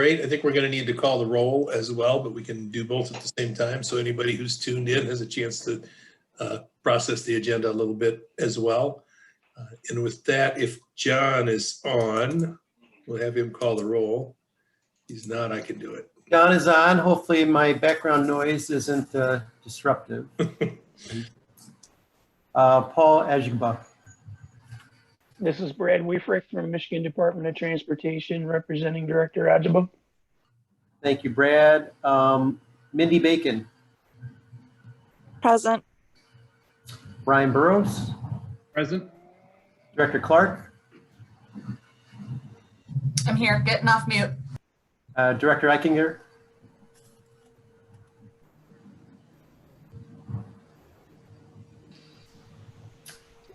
Great. I think we're going to need to call the roll as well, but we can do both at the same time. So anybody who's tuned in has a chance to process the agenda a little bit as well. And with that, if John is on, we'll have him call the roll. If he's not, I can do it. John is on. Hopefully my background noise isn't disruptive. Paul Ajigba. This is Brad Weifrick from Michigan Department of Transportation, representing Director Ajaba. Thank you, Brad. Mindy Bacon. Present. Brian Burrows. Present. Director Clark. I'm here, getting off mute. Director Eichinger.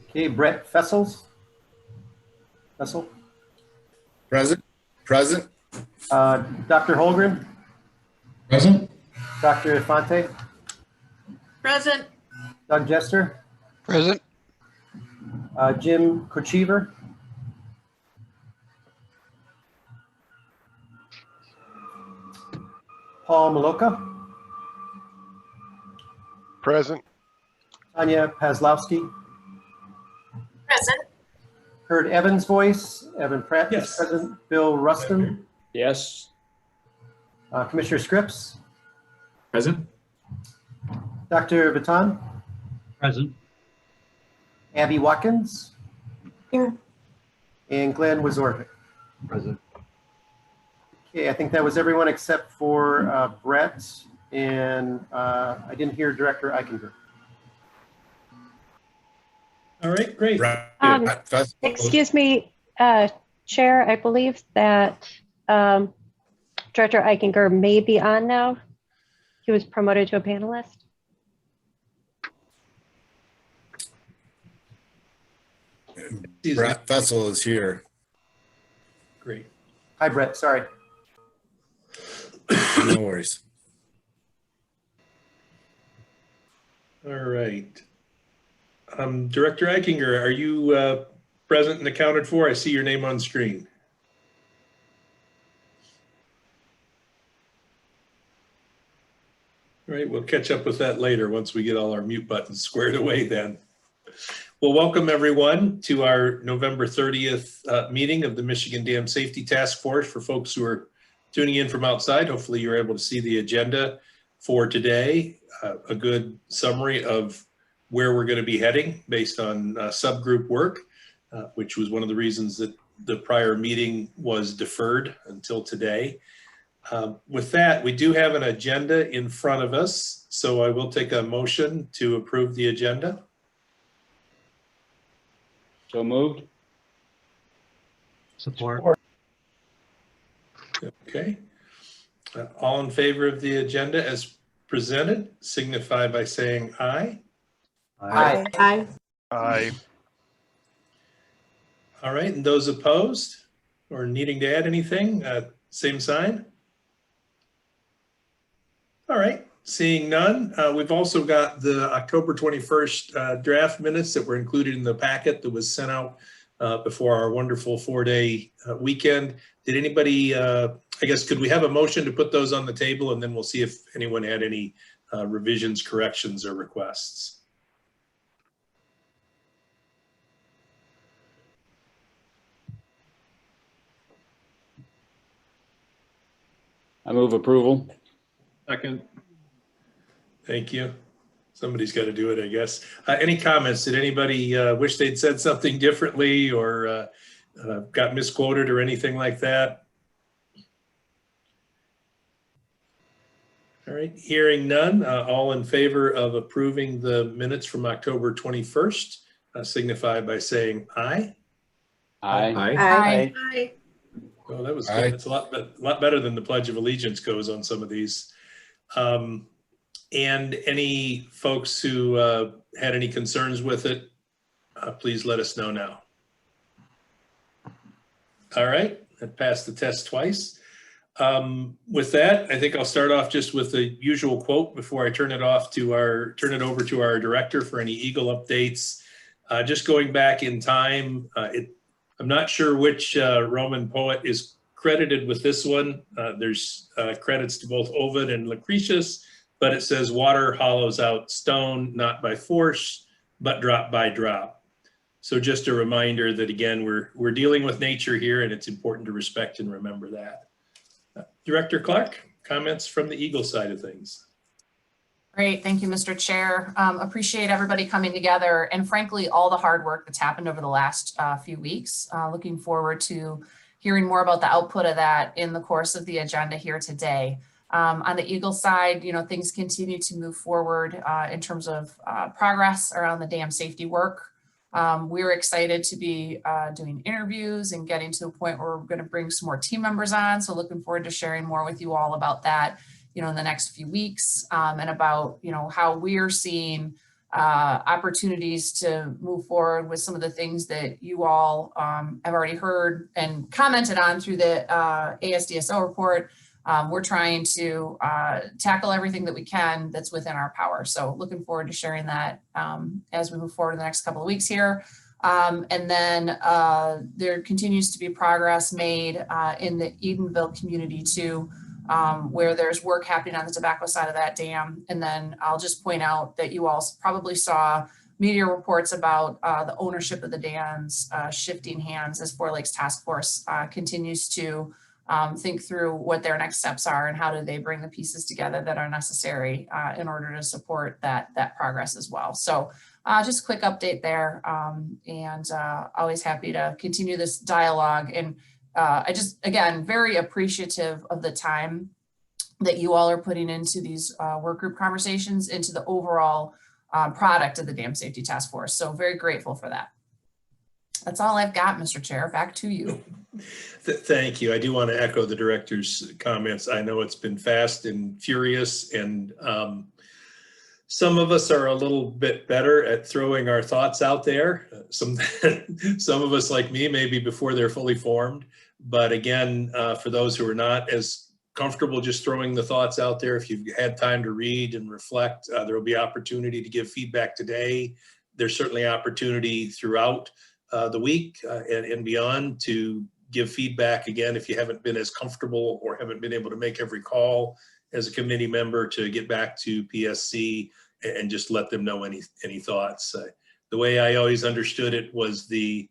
Okay, Brett Fessels. Fessel. Present. Present. Dr. Holgren. Present. Dr. Infante. Present. Doug Jester. Present. Jim Kochever. Paul Maloka. Present. Tanya Pazlowski. Present. Heard Evan's voice. Evan Pratt is Yes. present. Bill Rustin. Yes. Commissioner Scripps. Present. Dr. Baton. Present. Abby Watkins. Here. And Glenn Wazorvik. Present. Okay, I think that was everyone except for Brett, and I didn't hear Director Eichinger. All right, great. Excuse me, Chair, I believe that Director Eichinger may be on now. He was promoted to a panelist. Brett Fessel is here. Great. Hi, Brett, sorry. No worries. All right. Director Eichinger, are you present and accounted for? I see your name on screen. All right, we'll catch up with that later once we get all our mute buttons squared away then. Well, welcome everyone to our November 30th meeting of the Michigan Dam Safety Task Force. For folks who are tuning in from outside, hopefully you're able to see the agenda for today, a good summary of where we're going to be heading based on subgroup work, which was one of the reasons that the prior meeting was deferred until today. With that, we do have an agenda in front of us, so I will take a motion to approve the agenda. So moved. Support. Okay. All in favor of the agenda as presented, signify by saying aye. Aye. Aye. Aye. All right, and those opposed or needing to add anything, same sign. All right, seeing none. We've also got the October 21st draft minutes that were included in the packet that was sent out before our wonderful 4-day weekend. Did anybody, I guess, could we have a motion to put those on the table, and then we'll see if anyone had any revisions, corrections, or requests. I move approval. Second. Thank you. Somebody's got to do it, I guess. Any comments? Did anybody wish they'd said something differently or got misquoted or anything like that? All right, hearing none, all in favor of approving the minutes from October 21st, signify by saying aye. Aye. Aye. Aye. Oh, that was Aye. good. It's a lot better than the Pledge of Allegiance goes on some of these. And any folks who had any concerns with it, please let us know now. All right, that passed the test twice. With that, I think I'll start off just with the usual quote before I turn it over to our director for any Eagle updates. Just going back in time, I'm not sure which Roman poet is credited with this one. There's credits to both Ovid and Lucretius, but it says water hollows out stone, not by force, but drop by drop. So just a reminder that, again, we're dealing with nature here, and it's important to respect and remember that. Director Clark, comments from the Eagle side of things. Great, thank you, Mr. Chair. Appreciate everybody coming together and frankly, all the hard work that's happened over the last few weeks. Looking forward to hearing more about the output of that in the course of the agenda here today. On the Eagle side, things continue to move forward in terms of progress around the dam safety work. We're excited to be doing interviews and getting to a point where we're going to bring some more team members on. So looking forward to sharing more with you all about that, in the next few weeks, and about, how we're seeing opportunities to move forward with some of the things that you all have already heard and commented on through the ASDSO report. We're trying to tackle everything that we can that's within our power. So looking forward to sharing that as we move forward in the next couple of weeks here. And then there continues to be progress made in the Edenville community too, where there's work happening on the tobacco side of that dam. And then I'll just point out that you all probably saw media reports about the ownership of the dams shifting hands as Four Lakes Task Force continues to think through what their next steps are and how do they bring the pieces together that are necessary in order to support that progress as well. So just a quick update there, and always happy to continue this dialogue. And I just, again, very appreciative of the time that you all are putting into these work group conversations, into the overall product of the Dam Safety Task Force. So very grateful for that. That's all I've got, Mr. Chair. Back to you. Thank you. I do want to echo the director's comments. I know it's been fast and furious, and some of us are a little bit better at throwing our thoughts out there. Some of us, like me, maybe before they're fully formed. But again, for those who are not as comfortable just throwing the thoughts out there, if you've had time to read and reflect, there will be opportunity to give feedback today. There's certainly opportunity throughout the week and beyond to give feedback. Again, if you haven't been as comfortable or haven't been able to make every call as a committee member, to get back to PSC and just let them know any thoughts. The way I always understood it was the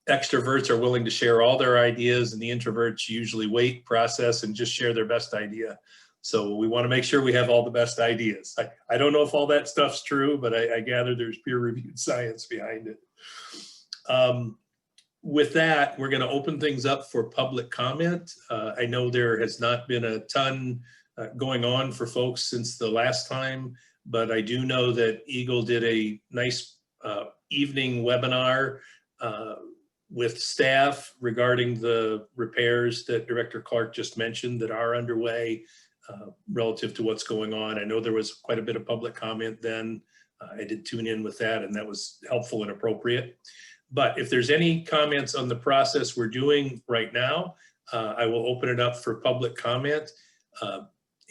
extroverts are willing to share all their ideas, and the introverts usually wait, process, and just share their best idea. So we want to make sure we have all the best ideas. I don't know if all that stuff's true, but I gather there's peer-reviewed science behind it. With that, we're going to open things up for public comment. I know there has not been a ton going on for folks since the last time, but I do know that Eagle did a nice evening webinar with staff regarding the repairs that Director Clark just mentioned that are underway relative to what's going on. I know there was quite a bit of public comment then. I did tune in with that, and that was helpful and appropriate. But if there's any comments on the process we're doing right now, I will open it up for public comment.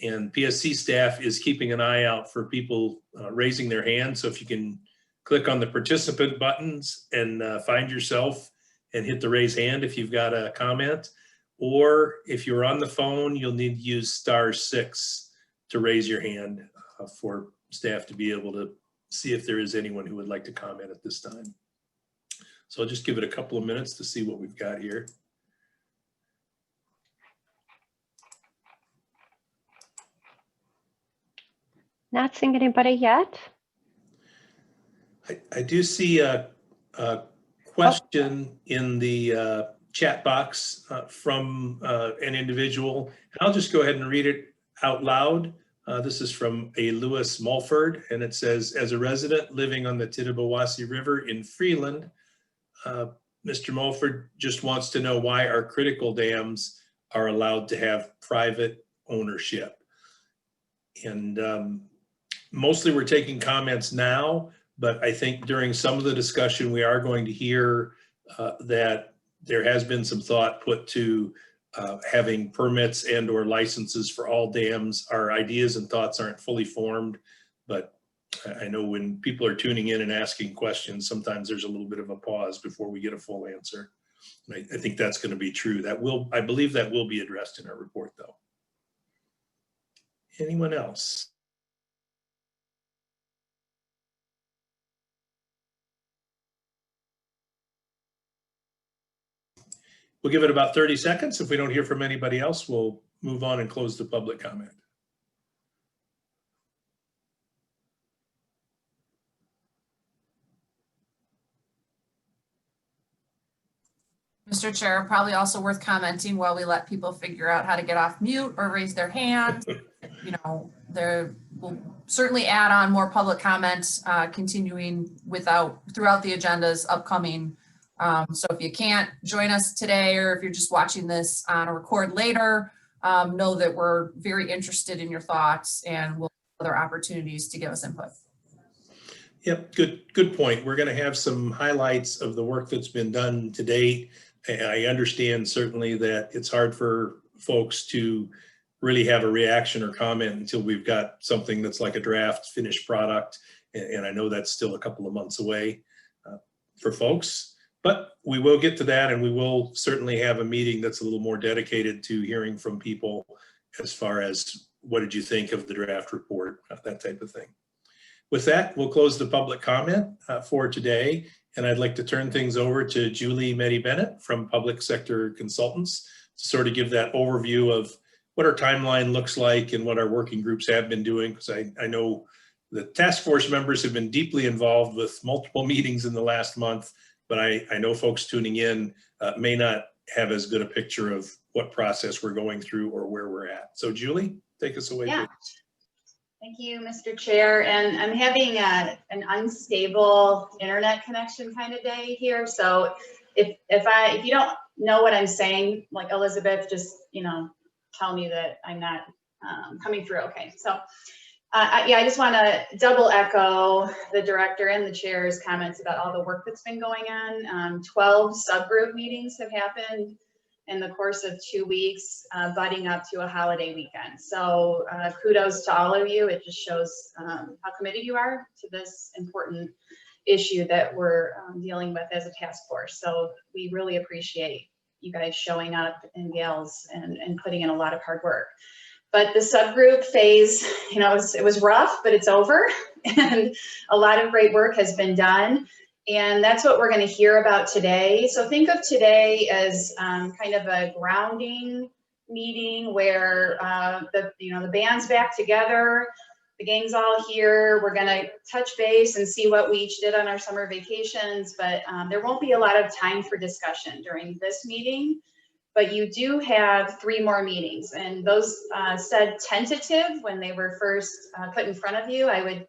And PSC staff is keeping an eye out for people raising their hands. So if you can click on the participant buttons and find yourself and hit the raise hand if you've got a comment, or if you're on the phone, you'll need to use *6 to raise your hand for staff to be able to see if there is anyone who would like to comment at this time. So I'll just give it a couple of minutes to see what we've got here. Not seeing anybody yet. I do see a question in the chat box from an individual. And I'll just go ahead and read it out loud. This is from a Lewis Mulford, and it says, as a resident living on the Tittabawassee River in Freeland, Mr. Mulford just wants to know why our critical dams are allowed to have private ownership. And mostly we're taking comments now, but I think during some of the discussion, we are going to hear that there has been some thought put to having permits and or licenses for all dams. Our ideas and thoughts aren't fully formed, but I know when people are tuning in and asking questions, sometimes there's a little bit of a pause before we get a full answer. I think that's going to be true. I believe that will be addressed in our report, though. Anyone else? We'll give it about 30 seconds. If we don't hear from anybody else, we'll move on and close the public comment. Mr. Chair, probably also worth commenting while we let people figure out how to get off mute or raise their hand. You know, we'll certainly add on more public comments, continuing throughout the agendas upcoming. So if you can't join us today, or if you're just watching this on a record later, know that we're very interested in your thoughts and we'll have other opportunities to give us input. Yep, good point. We're going to have some highlights of the work that's been done to date. I understand certainly that it's hard for folks to really have a reaction or comment until we've got something that's like a draft finished product. And I know that's still a couple of months away for folks, but we will get to that, and we will certainly have a meeting that's a little more dedicated to hearing from people as far as what did you think of the draft report, that type of thing. With that, we'll close the public comment for today. And I'd like to turn things over to Julie Meddy-Bennett from Public Sector Consultants to sort of give that overview of what our timeline looks like and what our working groups have been doing. Because I know the task force members have been deeply involved with multiple meetings in the last month, but I know folks tuning in may not have as good a picture of what process we're going through or where we're at. So Julie, take us away. Yeah. Please. Thank you, Mr. Chair. And I'm having an unstable internet connection kind of day here. So if you don't know what I'm saying, like Elizabeth, just, tell me that I'm not coming through okay. So I just want to double echo the director and the chair's comments about all the work that's been going on. 12 subgroup meetings have happened in the course of 2 weeks, budding up to a holiday weekend. So kudos to all of you. It just shows how committed you are to this important issue that we're dealing with as a task force. So we really appreciate you guys showing up and gals and putting in a lot of hard work. But the subgroup phase, it was rough, but it's over. And a lot of great work has been done. And that's what we're going to hear about today. So think of today as kind of a grounding meeting where the band's back together, the gang's all here. We're going to touch base and see what we each did on our summer vacations, but there won't be a lot of time for discussion during this meeting. But you do have 3 more meetings, and those said tentative when they were first put in front of you. I would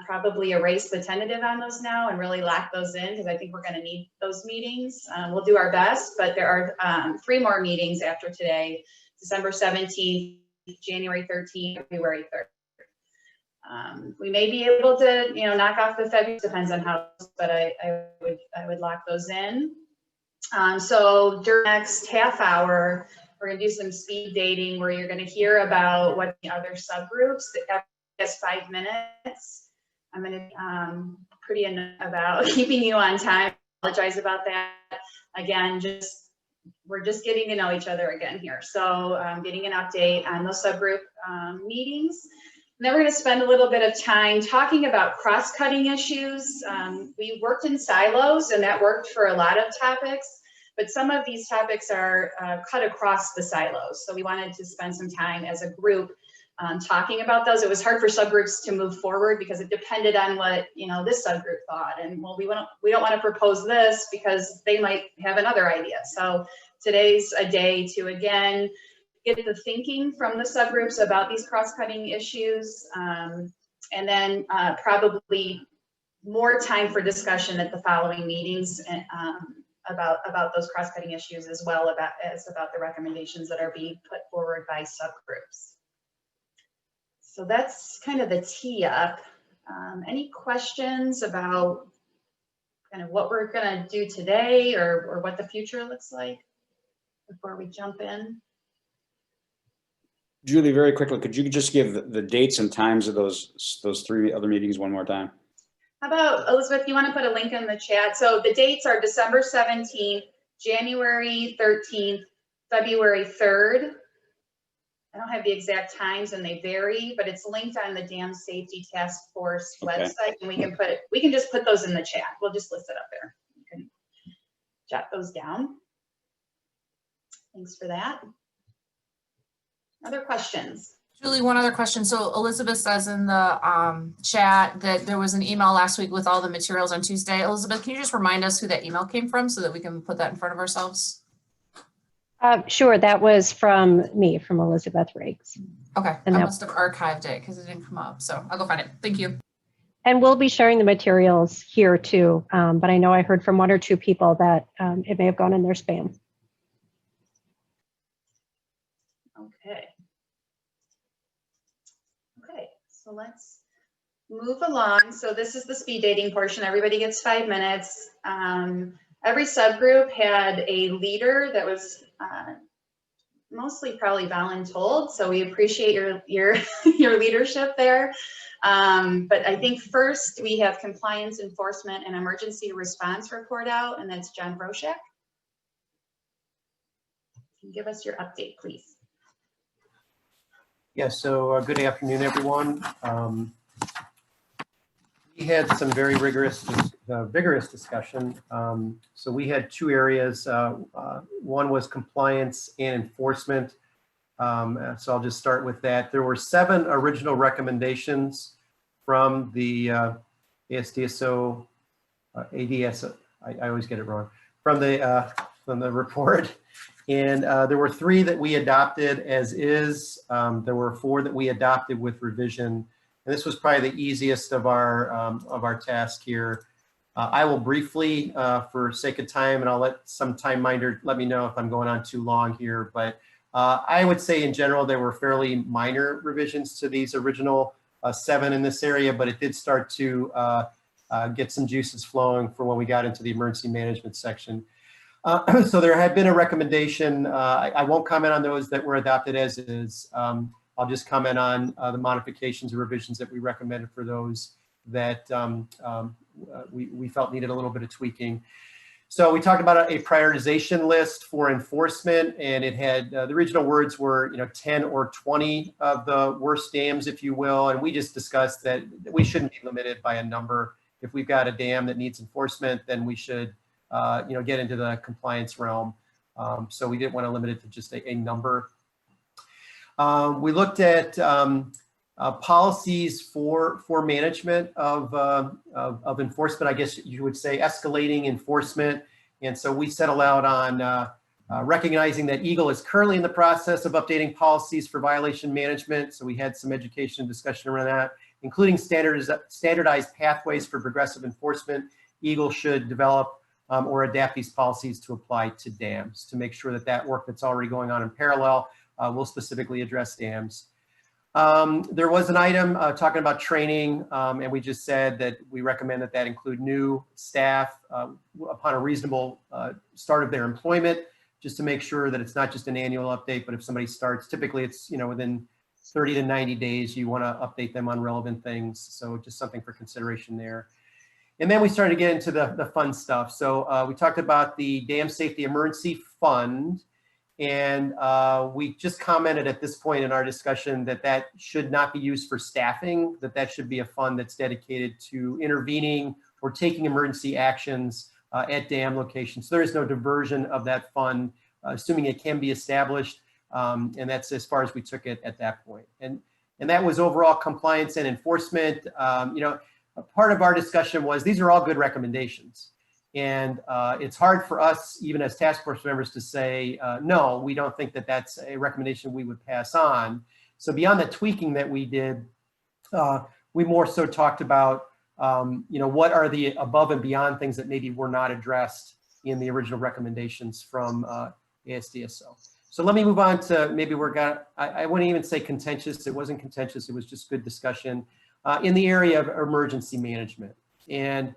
probably erase the tentative on those now and really lock those in, because I think we're going to need those meetings. We'll do our best, but there are 3 more meetings after today: December 17th, January 13th, February 3rd. We may be able to, knock off the February, depends on how, but I would lock those in. So during the next half hour, we're going to do some speed dating where you're going to hear about what the other subgroups, that's 5 minutes. I'm going to pretty about keeping you on time. I apologize about that. Again, we're just getting to know each other again here. So getting an update on those subgroup meetings. And then we're going to spend a little bit of time talking about cross-cutting issues. We worked in silos, and that worked for a lot of topics, but some of these topics are cut across the silos. So we wanted to spend some time as a group talking about those. It was hard for subgroups to move forward because it depended on what this subgroup thought, and well, we don't want to propose this because they might have another idea. So today's a day to again get the thinking from the subgroups about these cross-cutting issues, and then probably more time for discussion at the following meetings about those cross-cutting issues, as well as about the recommendations that are being put forward by subgroups. So that's kind of the tee up. Any questions about kind of what we're going to do today or what the future looks like before we jump in? Julie, very quickly, could you just give the dates and times of those 3 other meetings one more time? How about, Elizabeth, you want to put a link in the chat? So the dates are December 17th, January 13th, February 3rd. I don't have the exact times and they vary, but it's linked on the Dam Safety Task Force Okay. website, and we can just put those in the chat. We'll just list it up there. You can jot those down. Thanks for that. Other questions? Julie, one other question. So Elizabeth says in the chat that there was an email last week with all the materials on Tuesday. Elizabeth, can you just remind us who that email came from so that we can put that in front of ourselves? Sure, that was from me, from Elizabeth Riggs. Okay, And I that- must have archived it because it didn't come up. So I'll go find it. Thank you. And we'll be sharing the materials here too. But I know I heard from one or two people that it may have gone in their spam. Okay. Okay, so let's move along. So this is the speed dating portion. Everybody gets 5 minutes. Every subgroup had a leader that was mostly probably voluntold. So we appreciate your your leadership there. But I think first we have compliance enforcement and emergency response report out, and that's John Broshak. Can you give us your update, please? Yeah, so good afternoon, everyone. We had some very vigorous discussion. So we had two areas. One was compliance and enforcement. So I'll just start with that. There were 7 original recommendations from the ASDSO, ADSO, I always get it wrong, from the report. And there were 3 that we adopted as is. There were 4 that we adopted with revision. And this was probably the easiest of our task here. I will briefly, for sake of time, and I'll let some time minder let me know if I'm going on too long here, but I would say in general, there were fairly minor revisions to these original 7 in this area, but it did start to get some juices flowing for when we got into the emergency management section. So there had been a recommendation. I won't comment on those that were adopted as is. I'll just comment on the modifications or revisions that we recommended for those that we felt needed a little bit of tweaking. So we talked about a prioritization list for enforcement, and it had the original words were 10 or 20 of the worst dams, if you will, and we just discussed that we shouldn't be limited by a number. If we've got a dam that needs enforcement, then we should get into the compliance realm. So we didn't want to limit it to just a number. We looked at policies for management of enforcement. I guess you would say escalating enforcement. And so we settled out on recognizing that Eagle is currently in the process of updating policies for violation management. So we had some education and discussion around that, including standardized pathways for progressive enforcement. Eagle should develop or adapt these policies to apply to dams to make sure that that work that's already going on in parallel will specifically address dams. There was an item talking about training, and we just said that we recommend that include new staff upon a reasonable start of their employment, just to make sure that it's not just an annual update, but if somebody starts, typically it's within 30 to 90 days, you want to update them on relevant things. So just something for consideration there. And then we started to get into the fun stuff. So we talked about the Dam Safety Emergency Fund. And we just commented at this point in our discussion that should not be used for staffing, that should be a fund that's dedicated to intervening or taking emergency actions at dam locations. So there is no diversion of that fund, assuming it can be established. And that's as far as we took it at that point. And that was overall compliance and enforcement. A part of our discussion was these are all good recommendations. And it's hard for us, even as task force members, to say, no, we don't think that that's a recommendation we would pass on. So beyond the tweaking that we did, we more so talked about, what are the above and beyond things that maybe were not addressed in the original recommendations from ASDSO. So let me move on to maybe I wouldn't even say contentious. It wasn't contentious. It was just good discussion in the area of emergency management. And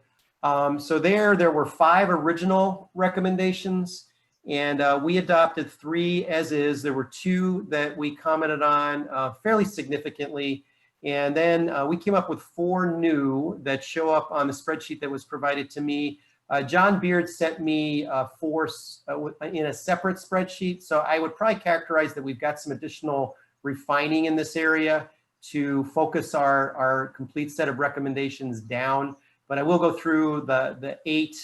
so there were 5 original recommendations, and we adopted 3 as is. There were 2 that we commented on fairly significantly, and then we came up with 4 new that show up on the spreadsheet that was provided to me. John Beard sent me in a separate spreadsheet. So I would probably characterize that we've got some additional refining in this area to focus our complete set of recommendations down. But I will go through the 8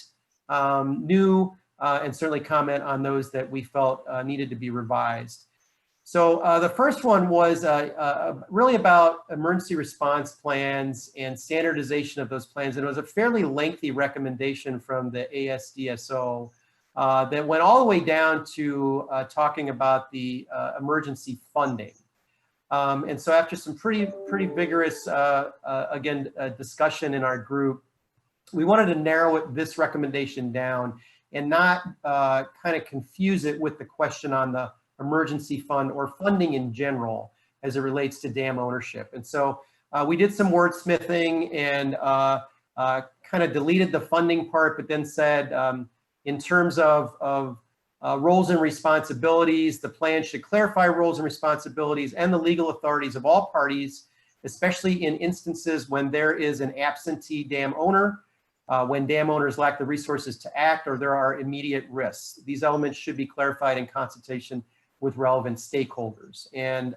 new and certainly comment on those that we felt needed to be revised. So the first one was really about emergency response plans and standardization of those plans. And it was a fairly lengthy recommendation from the ASDSO that went all the way down to talking about the emergency funding. And so after some pretty vigorous, discussion in our group, we wanted to narrow this recommendation down and not kind of confuse it with the question on the emergency fund or funding in general as it relates to dam ownership. And so we did some wordsmithing and kind of deleted the funding part, but then said in terms of roles and responsibilities, the plan should clarify roles and responsibilities and the legal authorities of all parties, especially in instances when there is an absentee dam owner, when dam owners lack the resources to act or there are immediate risks. These elements should be clarified in consultation with relevant stakeholders. And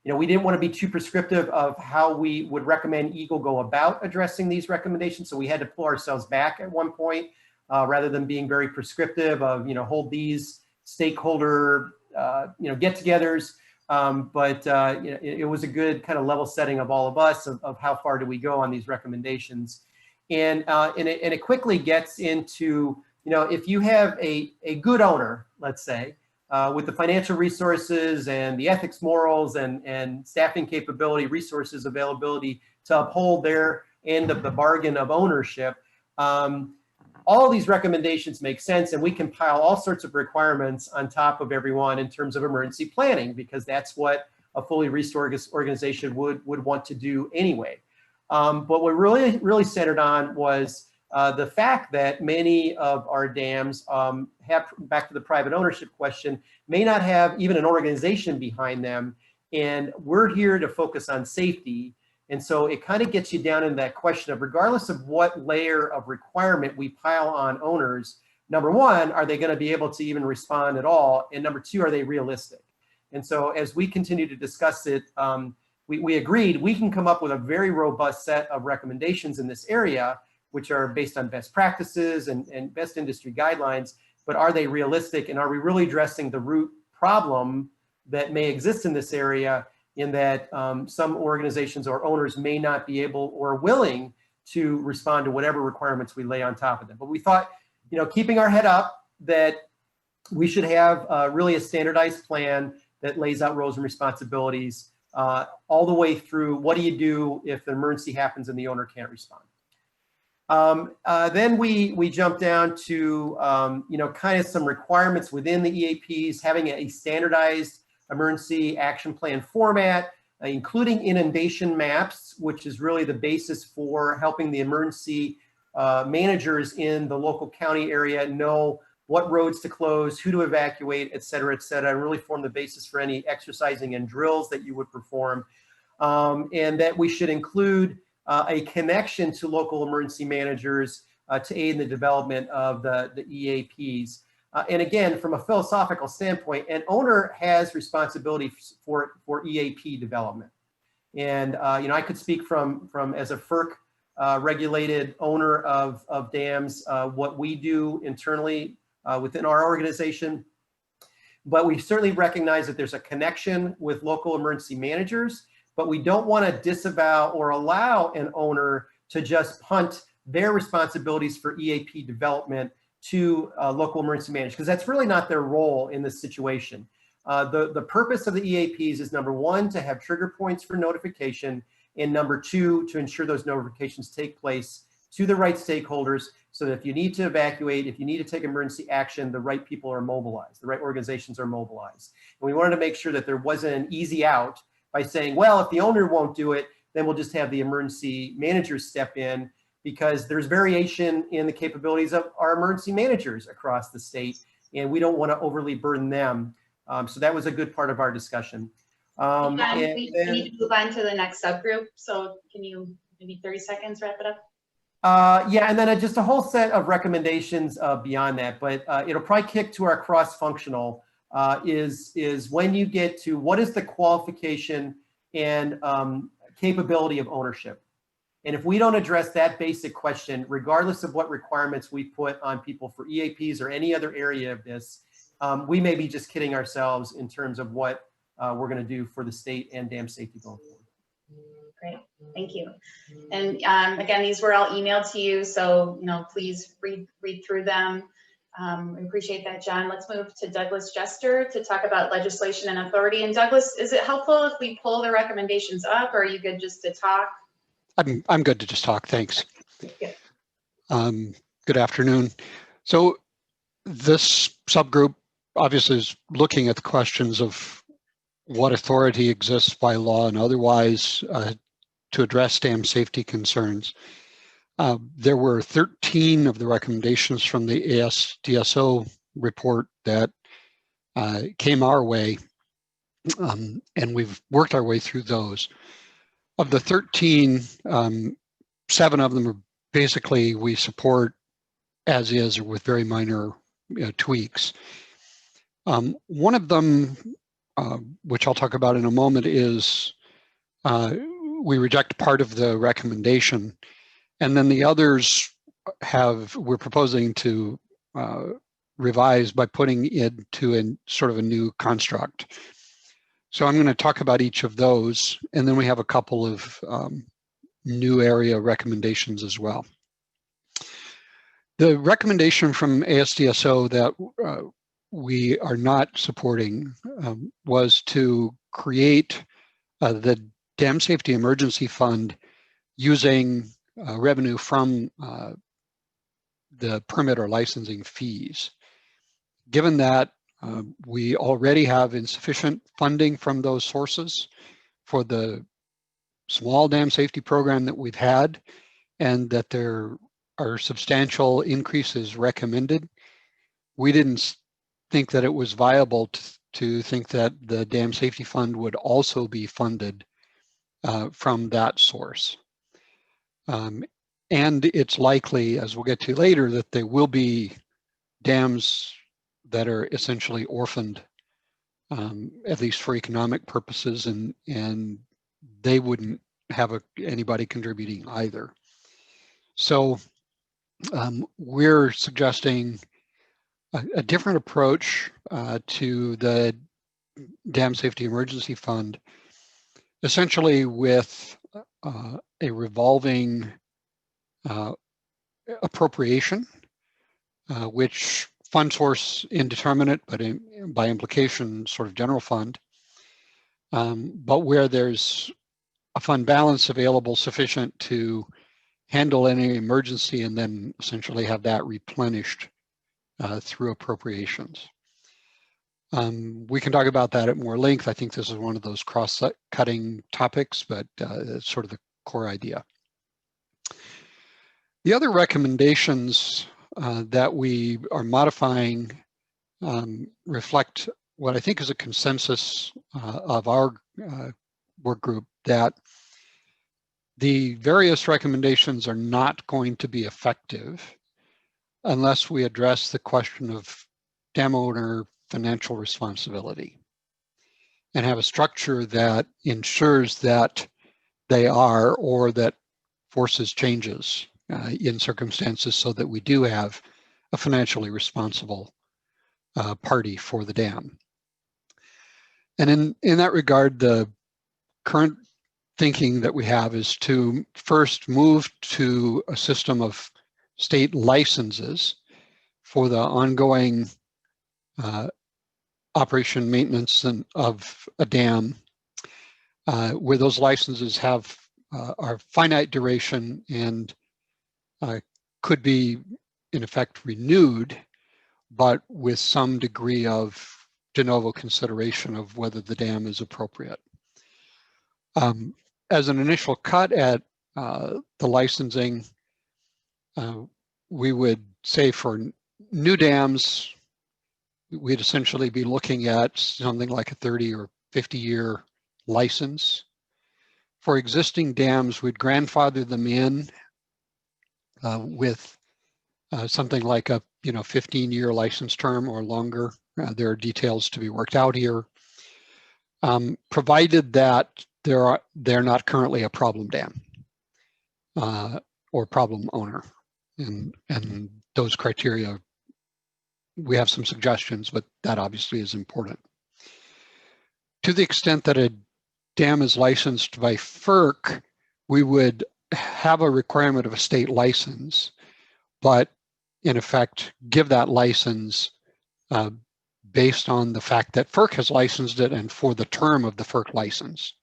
we didn't want to be too prescriptive of how we would recommend EGLE go about addressing these recommendations. So we had to pull ourselves back at one point rather than being very prescriptive of, hold these stakeholder, get-togethers. It was a good kind of level setting of all of us of how far do we go on these recommendations. And it quickly gets into, if you have a good owner, let's say, with the financial resources and the ethics, morals, and staffing capability, resources, availability to uphold their end of the bargain of ownership, all these recommendations make sense, and we can pile all sorts of requirements on top of everyone in terms of emergency planning, because that's what a fully restored organization would want to do anyway. But what really centered on was the fact that many of our dams have, back to the private ownership question, may not have even an organization behind them. And we're here to focus on safety. And so it kind of gets you down in that question of, regardless of what layer of requirement we pile on owners, number one, are they going to be able to even respond at all? And number two, are they realistic? And so as we continue to discuss it, we agreed we can come up with a very robust set of recommendations in this area, which are based on best practices and best industry guidelines, but are they realistic? And are we really addressing the root problem that may exist in this area, in that some organizations or owners may not be able or willing to respond to whatever requirements we lay on top of them? But we thought, keeping our head up, that we should have really a standardized plan that lays out roles and responsibilities all the way through what do you do if an emergency happens and the owner can't respond. Then we jumped down to, kind of some requirements within the EAPs, having a standardized emergency action plan format, including inundation maps, which is really the basis for helping the emergency managers in the local county area know what roads to close, who to evacuate, et cetera, and really form the basis for any exercising and drills that you would perform. And that we should include a connection to local emergency managers to aid in the development of the EAPs. And again, from a philosophical standpoint, an owner has responsibility for EAP development. And I could speak from as a FERC regulated owner of dams, what we do internally within our organization. But we certainly recognize that there's a connection with local emergency managers, but we don't want to disavow or allow an owner to just punt their responsibilities for EAP development to local emergency managers, because that's really not their role in this situation. The purpose of the EAPs is, number one, to have trigger points for notification, and number two, to ensure those notifications take place to the right stakeholders, so that if you need to evacuate, if you need to take emergency action, the right people are mobilized, the right organizations are mobilized. And we wanted to make sure that there wasn't an easy out by saying, well, if the owner won't do it, then we'll just have the emergency managers step in, because there's variation in the capabilities of our emergency managers across the state, and we don't want to overly burden them. So that was a good part of our discussion. We need to move on to the next subgroup. So can you, maybe 30 seconds, wrap it up? Yeah, and then just a whole set of recommendations beyond that, but it'll probably kick to our cross-functional is when you get to what is the qualification and capability of ownership. And if we don't address that basic question, regardless of what requirements we put on people for EAPs or any other area of this, we may be just kidding ourselves in terms of what we're going to do for the state and dam safety going forward. Great, thank you. And again, these were all emailed to you, so please read through them. We appreciate that, John. Let's move to Douglas Jester to talk about legislation and authority. And Douglas, is it helpful if we pull the recommendations up, or are you good just to talk? I'm good to just talk, thanks. Good. Good afternoon. So this subgroup obviously is looking at the questions of what authority exists by law and otherwise to address dam safety concerns. There were 13 of the recommendations from the ASDSO report that came our way, and we've worked our way through those. Of the 13, 7 of them are basically we support as is or with very minor tweaks. One of them, which I'll talk about in a moment, is we reject part of the recommendation, and then the others we're proposing to revise by putting it to a sort of a new construct. So I'm going to talk about each of those, and then we have a couple of new area recommendations as well. The recommendation from ASDSO that we are not supporting was to create the Dam Safety Emergency Fund using revenue from the permit or licensing fees. Given that we already have insufficient funding from those sources for the small dam safety program that we've had, and that there are substantial increases recommended, we didn't think that it was viable to think that the Dam Safety Fund would also be funded from that source. And it's likely, as we'll get to later, that there will be dams that are essentially orphaned, at least for economic purposes, and they wouldn't have anybody contributing either. So we're suggesting a different approach to the Dam Safety Emergency Fund, essentially with a revolving appropriation, which fund source indeterminate, but by implication sort of general fund, but where there's a fund balance available sufficient to handle any emergency and then essentially have that replenished through appropriations. We can talk about that at more length. I think this is one of those cross-cutting topics, but it's sort of the core idea. The other recommendations that we are modifying reflect what I think is a consensus of our work group, that the various recommendations are not going to be effective unless we address the question of dam owner financial responsibility and have a structure that ensures that they are, or that forces changes in circumstances so that we do have a financially responsible party for the dam. And in that regard, the current thinking that we have is to first move to a system of state licenses for the ongoing operation maintenance of a dam, where those licenses are finite duration and could be in effect renewed, but with some degree of de novo consideration of whether the dam is appropriate. As an initial cut at the licensing, we would say for new dams, we'd essentially be looking at something like a 30 or 50-year license. For existing dams, we'd grandfather them in with something like a 15-year license term or longer. There are details to be worked out here, provided that they're not currently a problem dam or problem owner, and those criteria, we have some suggestions, but that obviously is important. To the extent that a dam is licensed by FERC, we would have a requirement of a state license, but in effect give that license based on the fact that FERC has licensed it and for the term of the FERC license,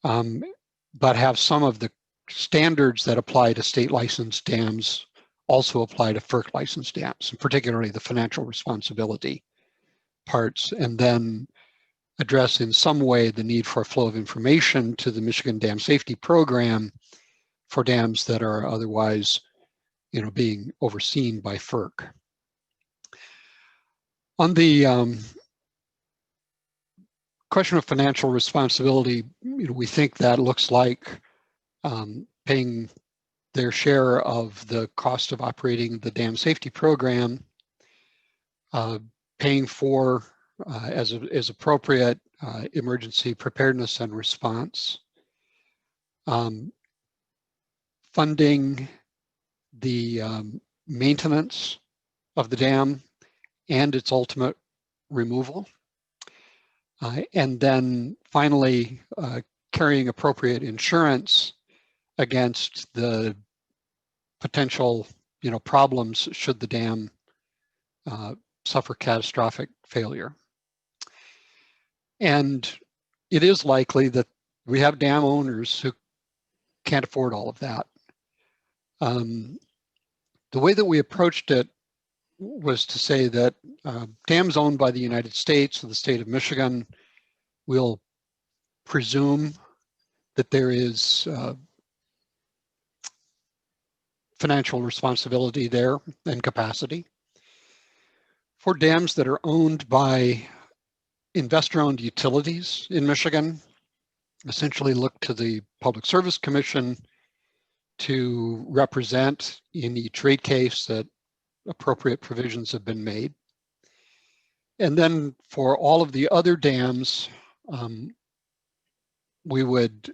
but have some of the standards that apply to state licensed dams also apply to FERC licensed dams, and particularly the financial responsibility parts, and then address in some way the need for a flow of information to the Michigan Dam Safety Program for dams that are otherwise, being overseen by FERC. On the question of financial responsibility, we think that looks like paying their share of the cost of operating the dam safety program, paying for, as appropriate, emergency preparedness and response, funding the maintenance of the dam and its ultimate removal, and then finally carrying appropriate insurance against the potential problems should the dam suffer catastrophic failure. And it is likely that we have dam owners who can't afford all of that. The way that we approached it was to say that dams owned by the United States or the state of Michigan will presume that there is financial responsibility there and capacity. For dams that are owned by investor-owned utilities in Michigan, essentially look to the Public Service Commission to represent in each rate case that appropriate provisions have been made. And then for all of the other dams, we would,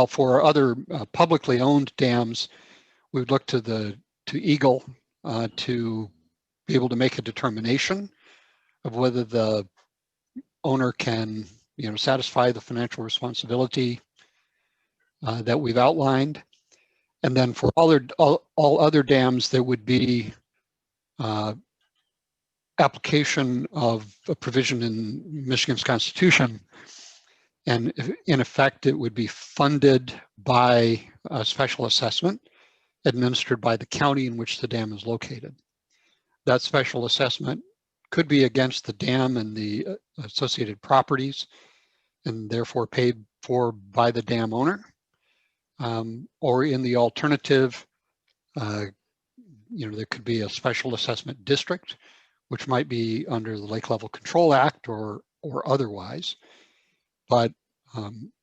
for other publicly owned dams, we would look to Eagle to be able to make a determination of whether the owner can, satisfy the financial responsibility that we've outlined. And then for all other dams, there would be application of a provision in Michigan's Constitution. And in effect, it would be funded by a special assessment administered by the county in which the dam is located. That special assessment could be against the dam and the associated properties, and therefore paid for by the dam owner. Or in the alternative, there could be a special assessment district, which might be under the Lake Level Control Act or otherwise, but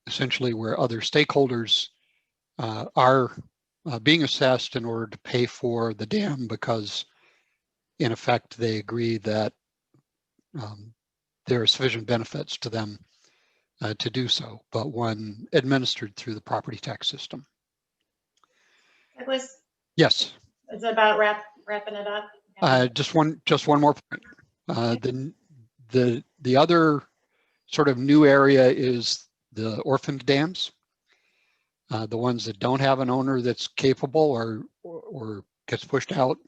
essentially where other stakeholders are being assessed in order to pay for the dam because, in effect, they agree that there are sufficient benefits to them to do so, but one administered through the property tax system. Douglas, Yes. is it about wrapping it up? Just one more point. The other sort of new area is the orphaned dams, the ones that don't have an owner that's capable or gets pushed out.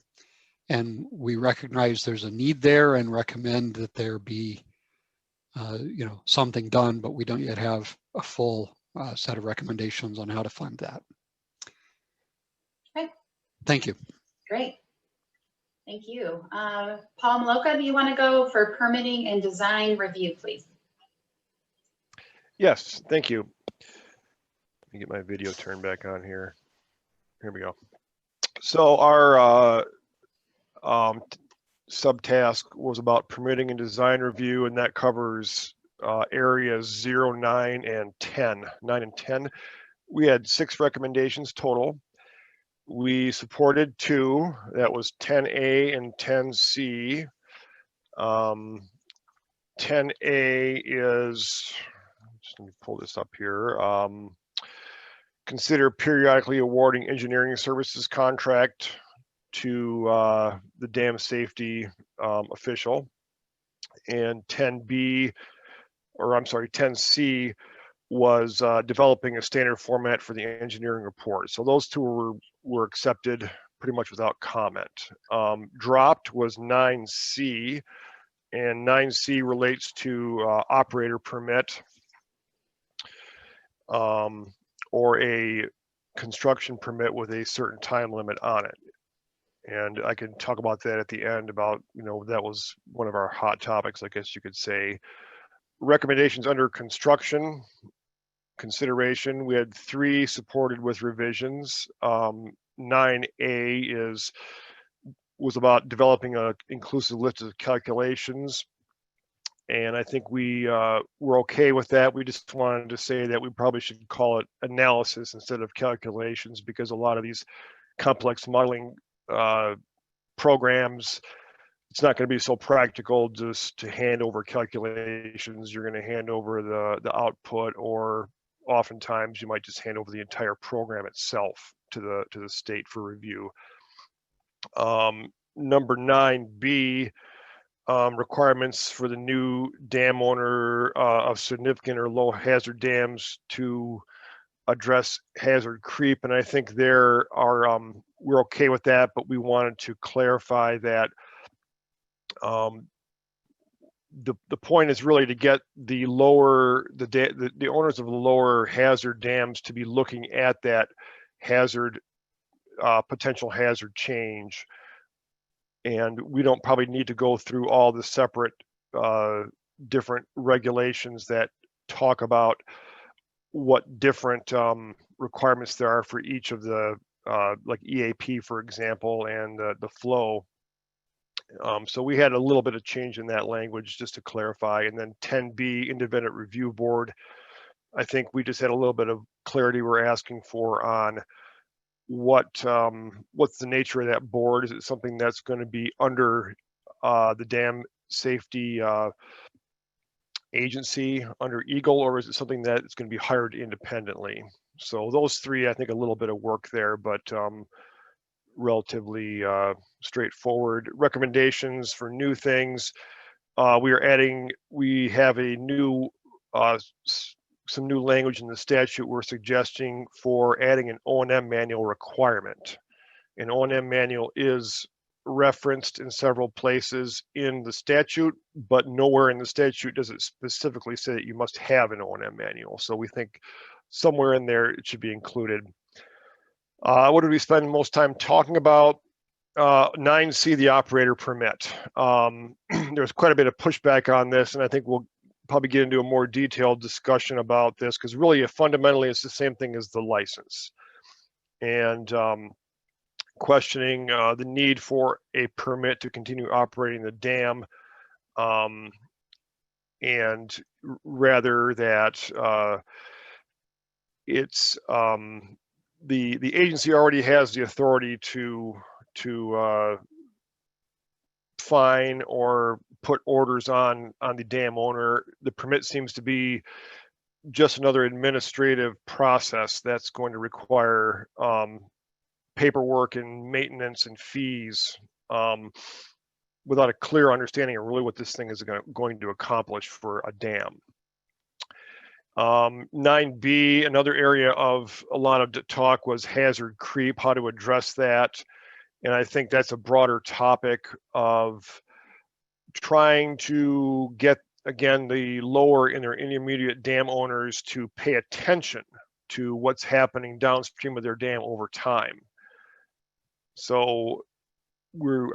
And we recognize there's a need there and recommend that there be something done, but we don't yet have a full set of recommendations on how to fund that. Okay. Thank you. Great. Thank you. Paul Maloka, do you want to go for permitting and design review, please? Yes, thank you. Let me get my video turned back on here. Here we go. So our subtask was about permitting and design review, and that covers areas 0, 9, and 10. 9 and 10. we had 6 recommendations total. We supported 2, that was 10A and 10C. 10A is, just let me pull this up here. Consider periodically awarding engineering services contract to the dam safety official. And 10B, or I'm sorry, 10C was developing a standard format for the engineering report. So those 2 were accepted pretty much without comment. Dropped was 9C, and 9C relates to operator permit or a construction permit with a certain time limit on it. And I can talk about that at the end about, that was one of our hot topics, I guess you could say. Recommendations under construction consideration, we had 3 supported with revisions. 9A was about developing a inclusive list of calculations. And I think we're okay with that. We just wanted to say that we probably should call it analysis instead of calculations, because a lot of these complex modeling programs, it's not going to be so practical just to hand over calculations. You're going to hand over the output, or oftentimes you might just hand over the entire program itself to the state for review. Number 9B, requirements for the new dam owner of significant or low hazard dams to address hazard creep. And I think there are, we're okay with that, but we wanted to clarify that the point is really to get the owners of the lower hazard dams to be looking at that hazard, potential hazard change. And we don't probably need to go through all the separate different regulations that talk about what different requirements there are for each of the like EAP, for example, and the flow. So we had a little bit of change in that language just to clarify. And then 10B, independent review board. I think we just had a little bit of clarity we're asking for on what's the nature of that board. Is it something that's going to be under the dam safety agency under Eagle, or is it something that is going to be hired independently? So those 3, I think a little bit of work there, but relatively straightforward. Recommendations for new things. We have a new some new language in the statute we're suggesting for adding an O&M manual requirement. An O&M manual is referenced in several places in the statute, but nowhere in the statute does it specifically say that you must have an O&M manual. So we think somewhere in there it should be included. What did we spend most time talking about? 9C, the operator permit. There's quite a bit of pushback on this, and I think we'll probably get into a more detailed discussion about this, because really fundamentally it's the same thing as the license. And questioning the need for a permit to continue operating the dam, and rather that it's the agency already has the authority to fine or put orders on the dam owner. The permit seems to be just another administrative process that's going to require paperwork and maintenance and fees, without a clear understanding of really what this thing is going to accomplish for a dam. 9B, another area of a lot of talk was hazard creep, how to address that. And I think that's a broader topic of trying to get, again, the lower and their intermediate dam owners to pay attention to what's happening downstream of their dam over time. So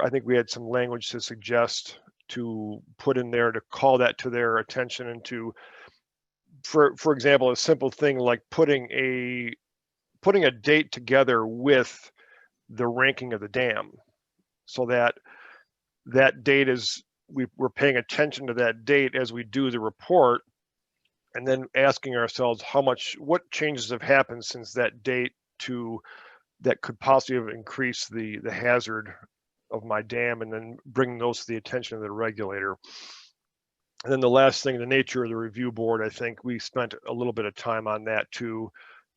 I think we had some language to suggest to put in there to call that to their attention, and to, for example, a simple thing like putting a date together with the ranking of the dam, so that date is, we're paying attention to that date as we do the report, and then asking ourselves what changes have happened since that date that could possibly have increased the hazard of my dam, and then bringing those to the attention of the regulator. And then the last thing, the nature of the review board, I think we spent a little bit of time on that too,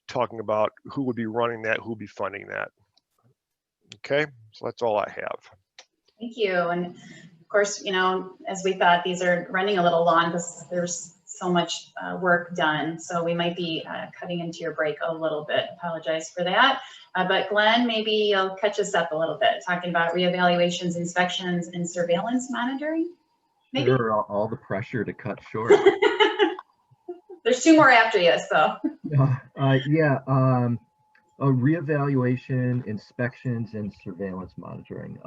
talking about who would be running that, who would be funding that. Okay, so that's all I have. Thank you. And of course, as we thought, these are running a little long because there's so much work done. So we might be cutting into your break a little bit. Apologize for that. But Glenn, maybe you'll catch us up a little bit, talking about reevaluations, inspections, and surveillance monitoring. Maybe? Sure, all the pressure to cut short. There's 2 more after you, so. Reevaluation, inspections, and surveillance monitoring.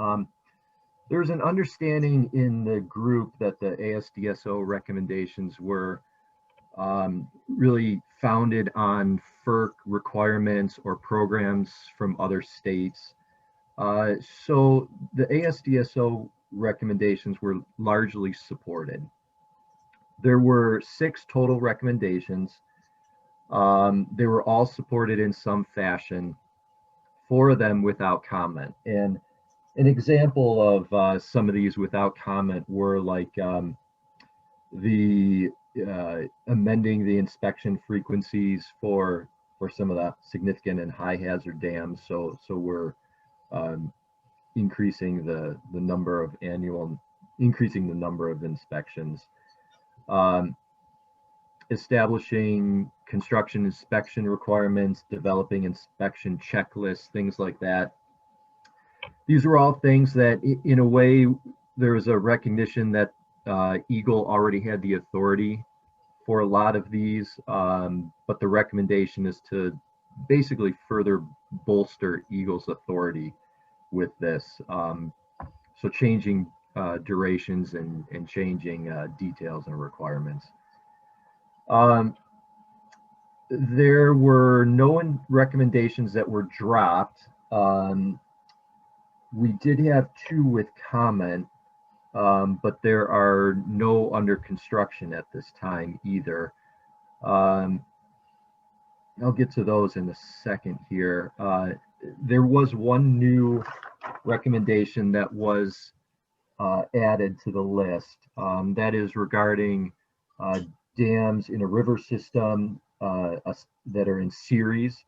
There's an understanding in the group that the ASDSO recommendations were really founded on FERC requirements or programs from other states. So the ASDSO recommendations were largely supported. There were 6 total recommendations. They were all supported in some fashion, 4 of them without comment. And an example of some of these without comment were like amending the inspection frequencies for some of the significant and high hazard dams. So we're increasing the number of inspections. Establishing construction inspection requirements, developing inspection checklists, things like that. These are all things that, in a way, there is a recognition that Eagle already had the authority for a lot of these, but the recommendation is to basically further bolster Eagle's authority with this. So changing durations and changing details and requirements. There were no recommendations that were dropped. We did have 2 with comment, but there are no under construction at this time either. I'll get to those in a second here. There was 1 new recommendation that was added to the list. That is regarding dams in a river system that are in series.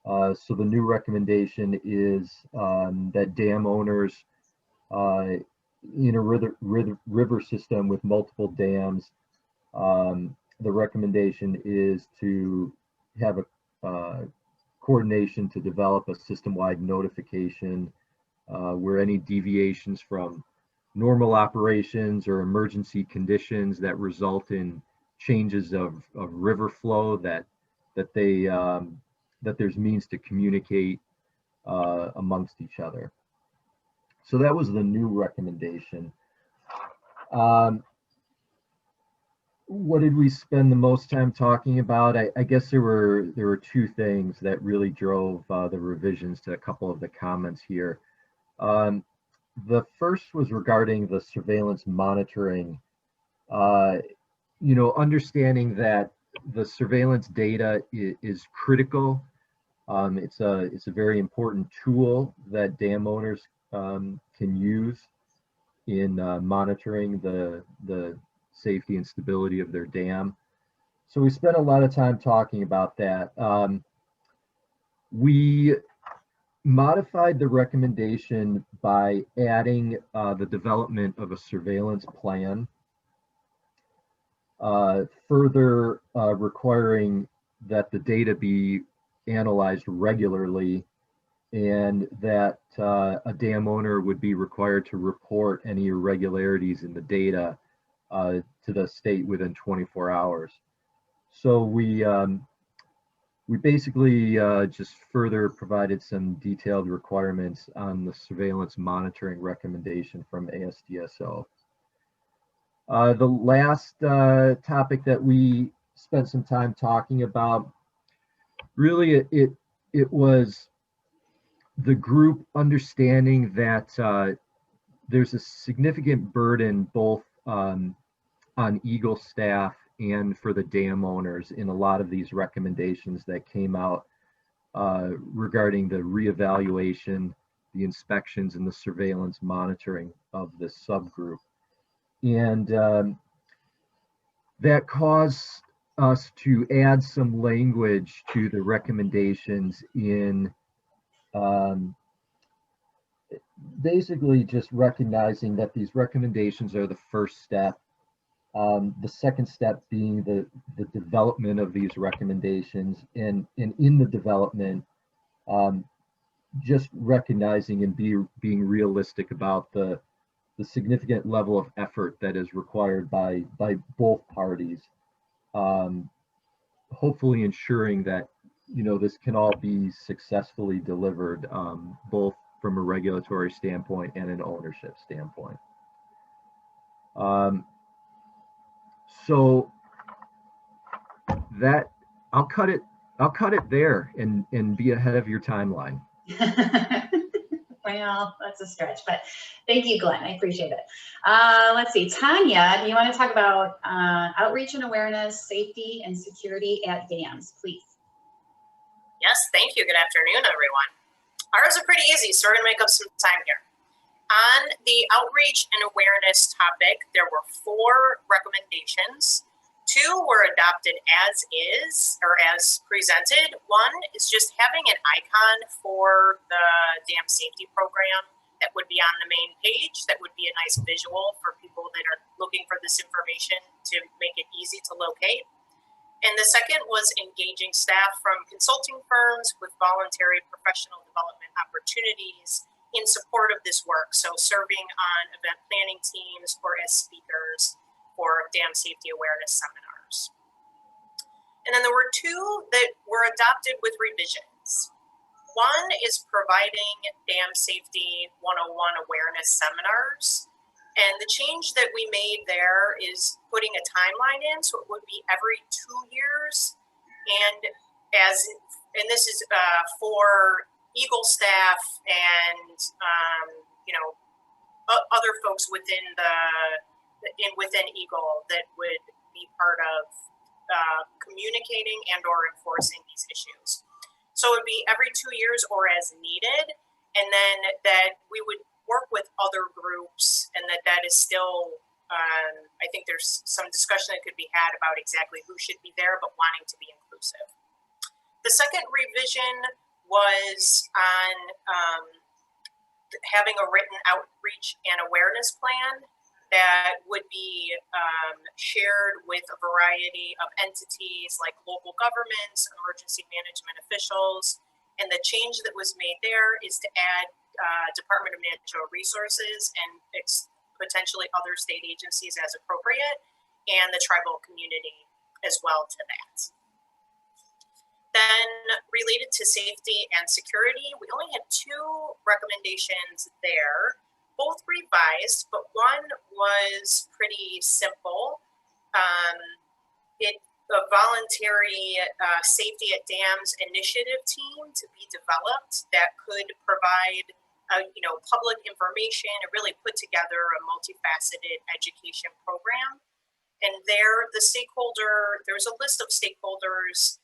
So the new recommendation is that dam owners in a river system with multiple dams, the recommendation is to have a coordination to develop a system-wide notification where any deviations from normal operations or emergency conditions that result in changes of river flow that there's means to communicate amongst each other. So that was the new recommendation. What did we spend the most time talking about? I guess there were 2 things that really drove the revisions to a couple of the comments here. The first was regarding the surveillance monitoring. Understanding that the surveillance data is critical. It's a very important tool that dam owners can use in monitoring the safety and stability of their dam. So we spent a lot of time talking about that. We modified the recommendation by adding the development of a surveillance plan, further requiring that the data be analyzed regularly, and that a dam owner would be required to report any irregularities in the data to the state within 24 hours. So we basically just further provided some detailed requirements on the surveillance monitoring recommendation from ASDSO. The last topic that we spent some time talking about, really it was the group understanding that there's a significant burden both on Eagle staff and for the dam owners in a lot of these recommendations that came out regarding the reevaluation, the inspections, and the surveillance monitoring of this subgroup. And that caused us to add some language to the recommendations in basically just recognizing that these recommendations are the first step. The second step being the development of these recommendations, and in the development, just recognizing and being realistic about the significant level of effort that is required by both parties. Hopefully ensuring that, you know, this can all be successfully delivered, both from a regulatory standpoint and an ownership standpoint. So that I'll cut it there and be ahead of your timeline. Well, that's a stretch, but thank you, Glenn. I appreciate it. Let's see, Tanya, do you want to talk about outreach and awareness, safety and security at dams, please? Yes, thank you. Good afternoon, everyone. Ours are pretty easy, so we're going to make up some time here. On the outreach and awareness topic, there were 4 recommendations. 2 were adopted as is, or as presented. 1 is just having an icon for the dam safety program that would be on the main page. That would be a nice visual for people that are looking for this information to make it easy to locate. And the second was engaging staff from consulting firms with voluntary professional development opportunities in support of this work. So serving on event planning teams or as speakers for dam safety awareness seminars. And then there were 2 that were adopted with revisions. 1 is providing dam safety 101 awareness seminars. And the change that we made there is putting a timeline in, so it would be every 2 years. And this is for Eagle staff and you know, other folks within within Eagle that would be part of communicating and or enforcing these issues. So it would be every 2 years or as needed, and then that we would work with other groups, and that is still, I think there's some discussion that could be had about exactly who should be there, but wanting to be inclusive. The second revision was on having a written outreach and awareness plan that would be shared with a variety of entities like local governments, emergency management officials. And the change that was made there is to add Department of Natural Resources and potentially other state agencies as appropriate, and the tribal community as well to that. Then related to safety and security, we only had 2 recommendations there, both revised, but one was pretty simple. A voluntary safety at dams initiative team to be developed that could provide public information and really put together a multifaceted education program. And there was a list of stakeholders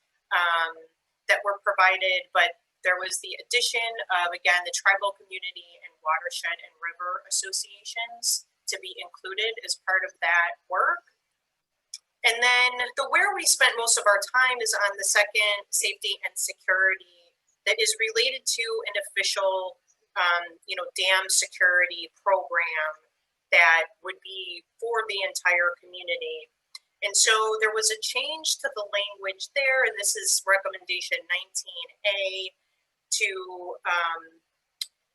that were provided, but there was the addition of, again, the tribal community and watershed and river associations to be included as part of that work. And then where we spent most of our time is on the second, safety and security, that is related to an official, dam security program that would be for the entire community. And so there was a change to the language there, and this is recommendation 19A, to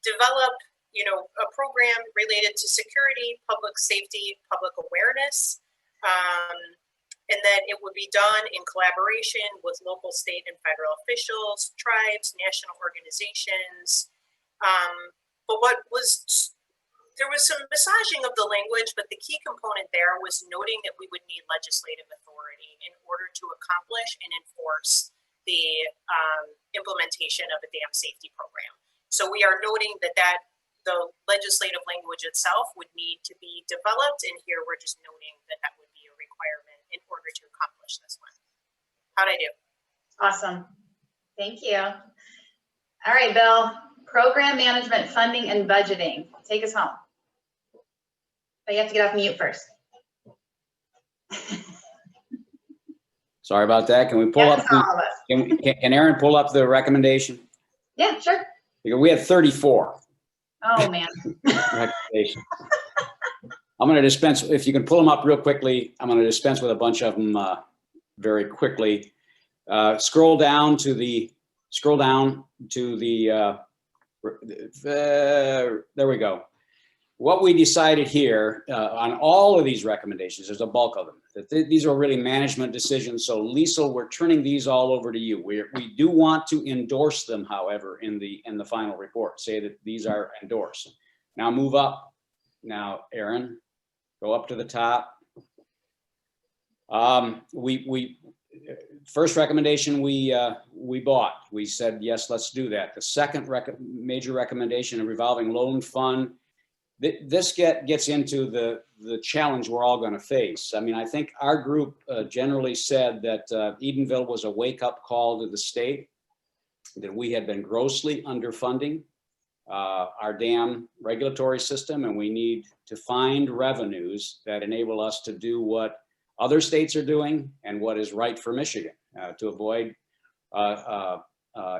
develop, a program related to security, public safety, public awareness. And then it would be done in collaboration with local, state, and federal officials, tribes, national organizations. But there was some massaging of the language, but the key component there was noting that we would need legislative authority in order to accomplish and enforce the implementation of a dam safety program. So we are noting that the legislative language itself would need to be developed, and here we're just noting that would be a requirement in order to accomplish this one. How'd I do? Awesome. Thank you. All right, Bill, program management, funding and budgeting. Take us home. But you have to get off mute first. Sorry about that. Can we pull Yeah, up, that's all of us. can Aaron pull up the recommendation? Yeah, sure. Because we had 34 Oh, man. recommendations. I'm going to dispense, if you can pull them up real quickly, I'm going to dispense with a bunch of them very quickly. Scroll down to the, there we go. What we decided here on all of these recommendations, there's a bulk of them, that these are really management decisions. So Lisa, we're turning these all over to you. We do want to endorse them, however, in the final report, say that these are endorsed. Now move up. Now, Aaron, go up to the top. First recommendation we bought. We said, yes, let's do that. The second major recommendation, a revolving loan fund. This gets into the challenge we're all going to face. I mean, I think our group generally said that Edenville was a wake-up call to the state, that we had been grossly underfunding our dam regulatory system, and we need to find revenues that enable us to do what other states are doing and what is right for Michigan to avoid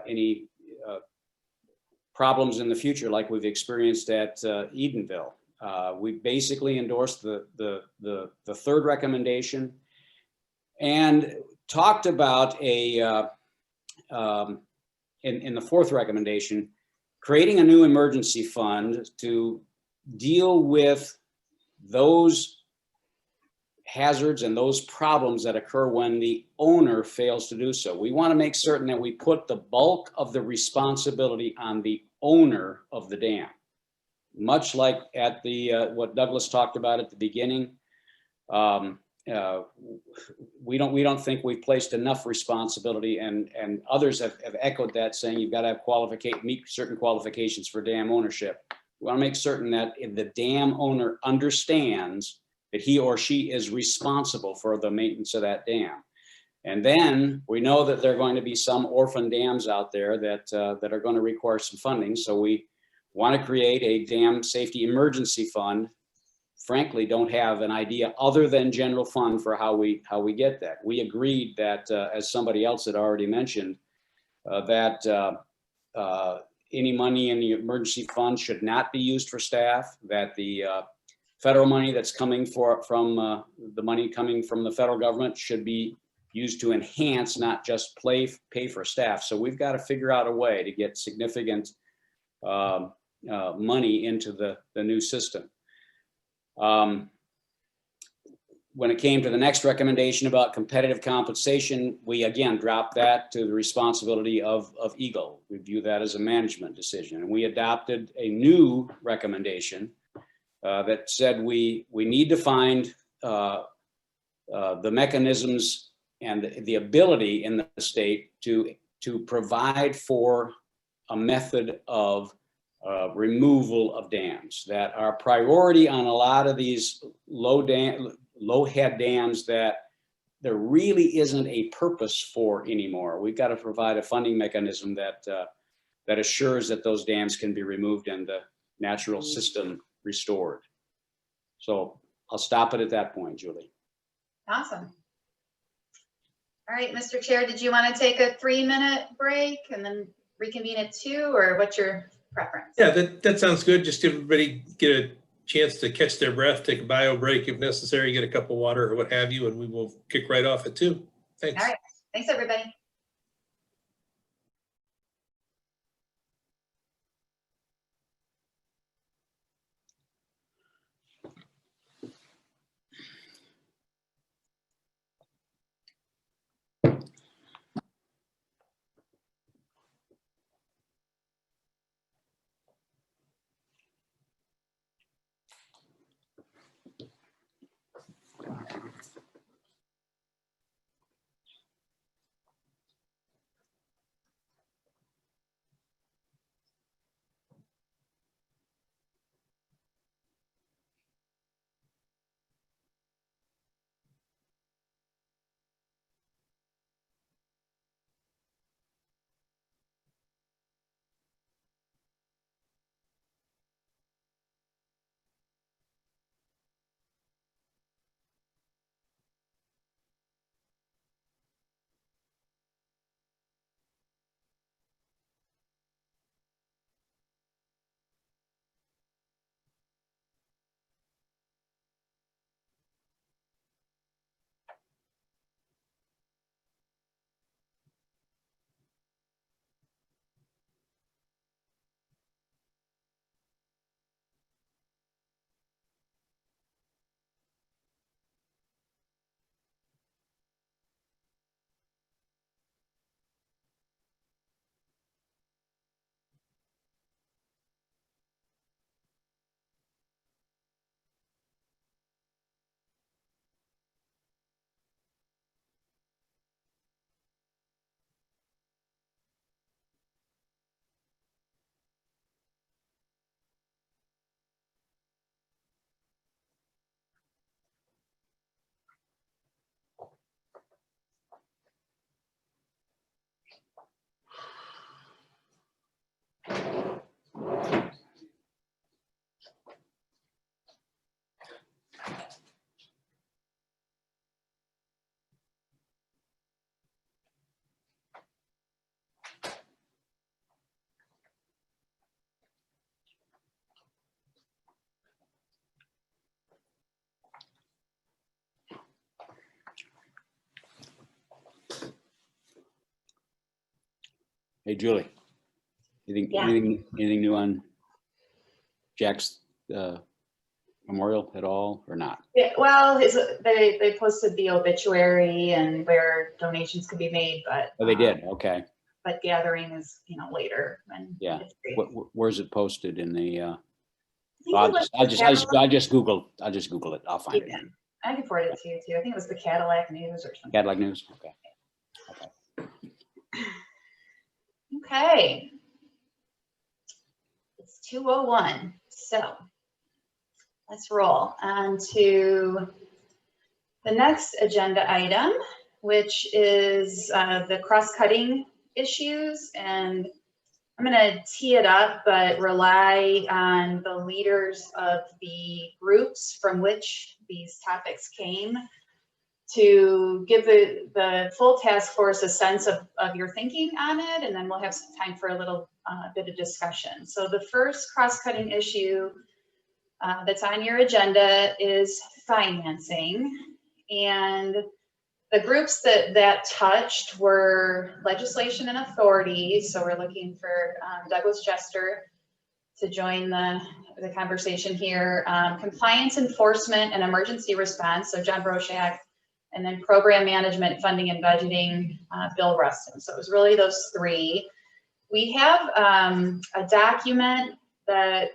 any problems in the future like we've experienced at Edenville. We basically endorsed the third recommendation and talked about in the fourth recommendation, creating a new emergency fund to deal with those hazards and those problems that occur when the owner fails to do so. We want to make certain that we put the bulk of the responsibility on the owner of the dam, much like at the what Douglas talked about at the beginning. We don't think we've placed enough responsibility, and others have echoed that, saying you've got to meet certain qualifications for dam ownership. We want to make certain that if the dam owner understands that he or she is responsible for the maintenance of that dam. And then we know that there are going to be some orphan dams out there that are going to require some funding. So we want to create a dam safety emergency fund. Frankly, don't have an idea other than general fund for how we get that. We agreed that, as somebody else had already mentioned, that any money in the emergency fund should not be used for staff, that the federal money that's coming from the money coming from the federal government should be used to enhance, not just pay for staff. So we've got to figure out a way to get significant money into the new system. When it came to the next recommendation about competitive compensation, we again dropped that to the responsibility of Eagle. We view that as a management decision, and we adopted a new recommendation that said we need to find the mechanisms and the ability in the state to provide for a method of removal of dams. That our priority on a lot of these low head dams that there really isn't a purpose for anymore. We've got to provide a funding mechanism that assures that those dams can be removed and the natural system restored. So I'll stop it at that point, Julie. Awesome. All right, Mr. Chair, did you want to take a 3-minute break and then reconvene at 2, or what's your preference? Yeah, that sounds good. Just everybody get a chance to catch their breath, take a bio break if necessary, get a cup of water or what have you, and we will kick right off at 2. Thanks. All right, thanks everybody. Hey, Julie. Yeah. Anything new on Jack's memorial at all or not? Yeah, well, they posted the obituary and where donations could be made, but. Oh, they did. Okay. But gathering is, later. When Yeah. it's free. Where's it posted in the? I think it was the Cadillac- I'll just Google it. I'll find it. Yeah. I can forward it to you too. I think it was the Cadillac News or something. Cadillac News. Okay. Okay. It's 2:01, so let's roll on to the next agenda item, which is the cross-cutting issues. And I'm going to tee it up, but rely on the leaders of the groups from which these topics came to give the full task force a sense of your thinking on it, and then we'll have some time for a little bit of discussion. So the first cross-cutting issue that's on your agenda is financing. And the groups that touched were legislation and authority. So we're looking for Douglas Jester to join the conversation here. Compliance enforcement and emergency response, so John Broshak, and then program management, funding and budgeting, Bill Rustin. So it was really those three. We have a document that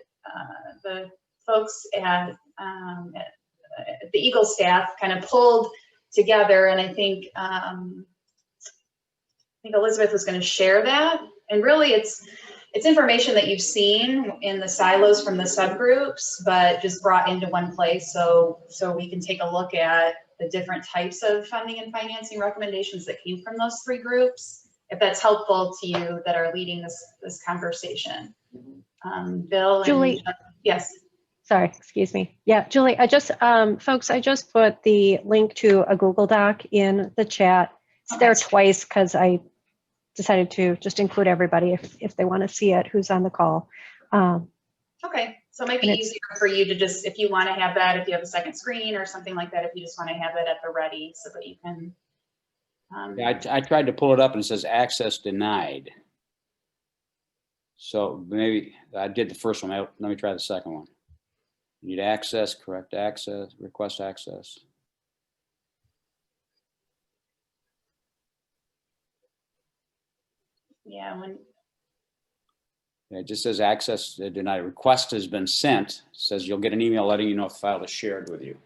the folks at the Eagle staff kind of pulled together, and I think Elizabeth was going to share that. And really, it's information that you've seen in the silos from the subgroups, but just brought into one place, so we can take a look at the different types of funding and financing recommendations that came from those three groups, if that's helpful to you that are leading this conversation. Bill? Julie. Yes. Sorry, excuse me. Yeah, Julie, folks, I just put the link to a Google Doc in the chat. It's there twice because I decided to just include everybody if they want to see it, who's on the call. Okay, so it might be easier for you to just, if you want to have that, if you have a second screen or something like that, if you just want to have it at the ready so that you can. Yeah, I tried to pull it up and it says access denied. So maybe I did the first one. Let me try the second one. You need access, correct access, request access. Yeah, It just says access denied. Request has been sent. It says you'll get an email letting you know if the file is shared with you.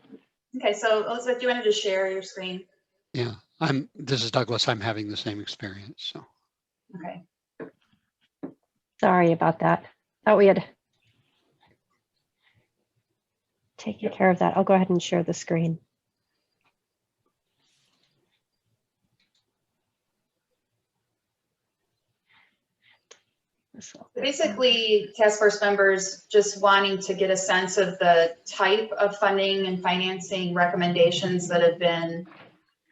okay, so Elizabeth, do you want to just share your screen? Yeah, this is Douglas. I'm having the same experience, so. Okay. Sorry about that. Thought we had taken care of that. I'll go ahead and share the screen. Basically, task force members just wanting to get a sense of the type of funding and financing recommendations that have been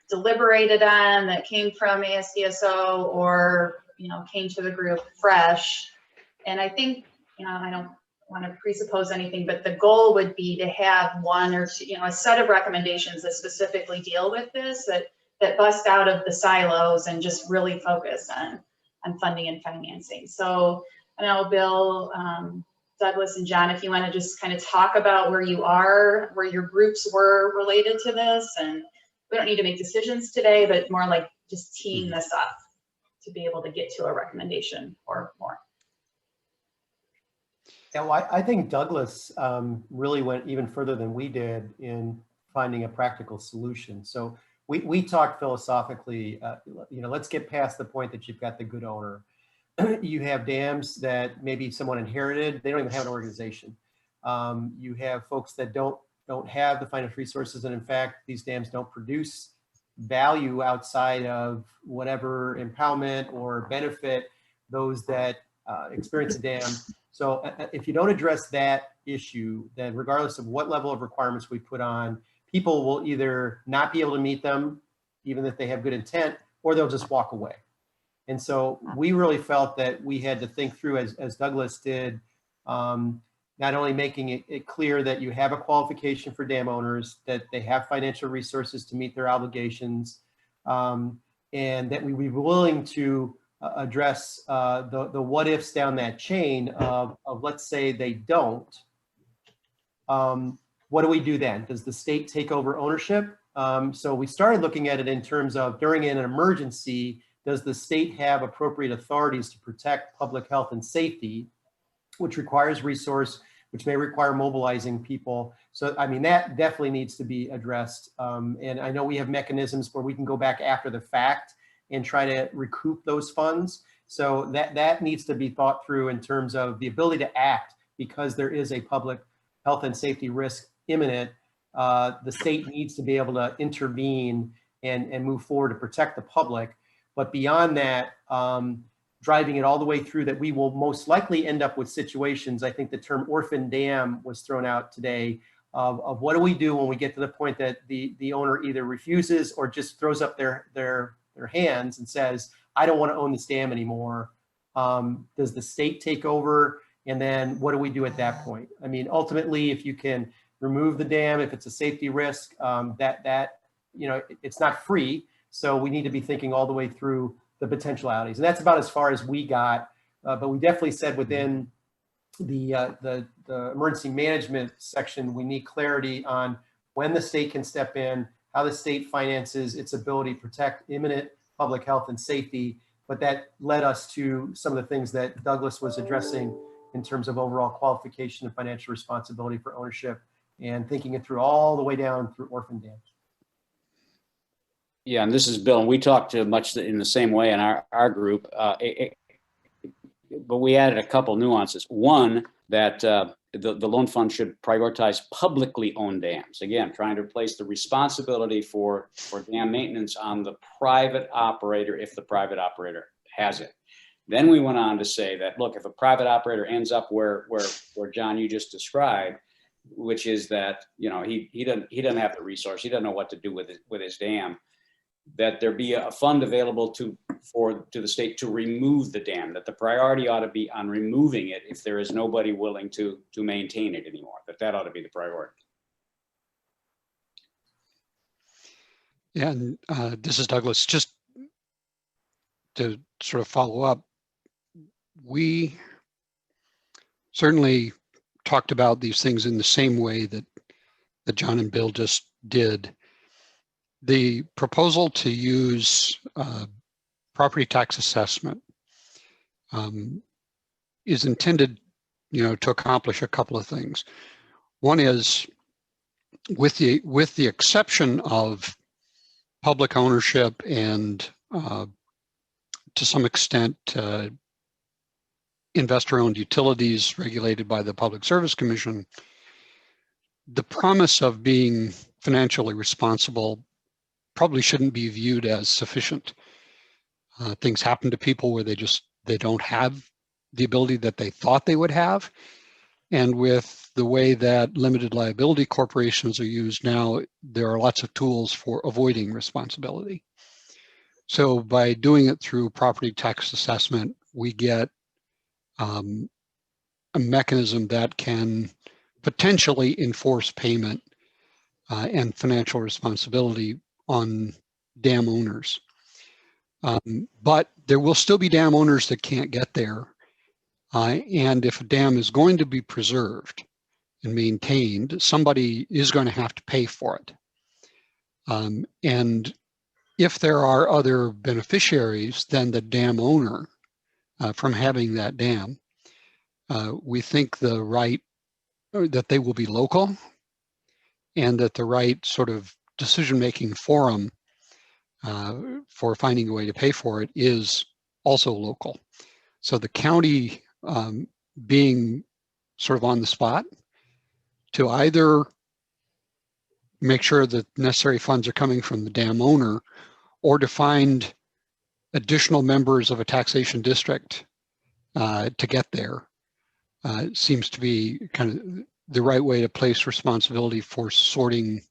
deliberated on, that came from ASDSO or, came to the group fresh. And I think, I don't want to presuppose anything, but the goal would be to have one or two, a set of recommendations that specifically deal with this, that bust out of the silos and just really focus on funding and financing. So I know Bill, Douglas, and John, if you want to just kind of talk about where you are, where your groups were related to this, and we don't need to make decisions today, but more like just teeing this up to be able to get to a recommendation or more. Yeah, well, I think Douglas really went even further than we did in finding a practical solution. So we talked philosophically, let's get past the point that you've got the good owner. You have dams that maybe someone inherited, they don't even have an organization. You have folks that don't have the financial resources, and in fact, these dams don't produce value outside of whatever empowerment or benefit those that experience a dam. So if you don't address that issue, then regardless of what level of requirements we put on, people will either not be able to meet them, even if they have good intent, or they'll just walk away. And so we really felt that we had to think through, as Douglas did, not only making it clear that you have a qualification for dam owners, that they have financial resources to meet their obligations, and that we be willing to address the what ifs down that chain of let's say they don't. What do we do then? Does the state take over ownership? So we started looking at it in terms of during an emergency, does the state have appropriate authorities to protect public health and safety, which requires resource, which may require mobilizing people. So, I mean, that definitely needs to be addressed. And I know we have mechanisms where we can go back after the fact and try to recoup those funds. So that needs to be thought through in terms of the ability to act because there is a public health and safety risk imminent. The state needs to be able to intervene and move forward to protect the public. But beyond that, driving it all the way through that we will most likely end up with situations, I think the term orphan dam was thrown out today, of what do we do when we get to the point that the owner either refuses or just throws up their hands and says, I don't want to own this dam anymore. Does the state take over? And then what do we do at that point? I mean, ultimately, if you can remove the dam, if it's a safety risk, it's not free. So we need to be thinking all the way through the potentialities. And that's about as far as we got. But we definitely said within the emergency management section, we need clarity on when the state can step in, how the state finances its ability to protect imminent public health and safety. But that led us to some of the things that Douglas was addressing in terms of overall qualification and financial responsibility for ownership and thinking it through all the way down through orphan dams. Yeah, and this is Bill, and we talked much in the same way in our group, but we added a couple nuances. One, that the loan fund should prioritize publicly owned dams. Again, trying to place the responsibility for dam maintenance on the private operator if the private operator has it. Then we went on to say that, look, if a private operator ends up where John, you just described, which is that, he doesn't have the resource, he doesn't know what to do with his dam, that there be a fund available to the state to remove the dam, that the priority ought to be on removing it if there is nobody willing to maintain it anymore, that ought to be the priority. And this is Douglas. Just to sort of follow up, we certainly talked about these things in the same way that John and Bill just did. The proposal to use property tax assessment is intended, to accomplish a couple of things. One is, with the exception of public ownership and to some extent investor-owned utilities regulated by the Public Service Commission, the promise of being financially responsible probably shouldn't be viewed as sufficient. Things happen to people where they don't have the ability that they thought they would have. And with the way that limited liability corporations are used now, there are lots of tools for avoiding responsibility. So by doing it through property tax assessment, we get a mechanism that can potentially enforce payment and financial responsibility on dam owners. But there will still be dam owners that can't get there. And if a dam is going to be preserved and maintained, somebody is going to have to pay for it. And if there are other beneficiaries than the dam owner from having that dam, we think the right that they will be local and that the right sort of decision-making forum for finding a way to pay for it is also local. So the county being sort of on the spot to either make sure that necessary funds are coming from the dam owner or to find additional members of a taxation district to get there seems to be kind of the right way to place responsibility for sorting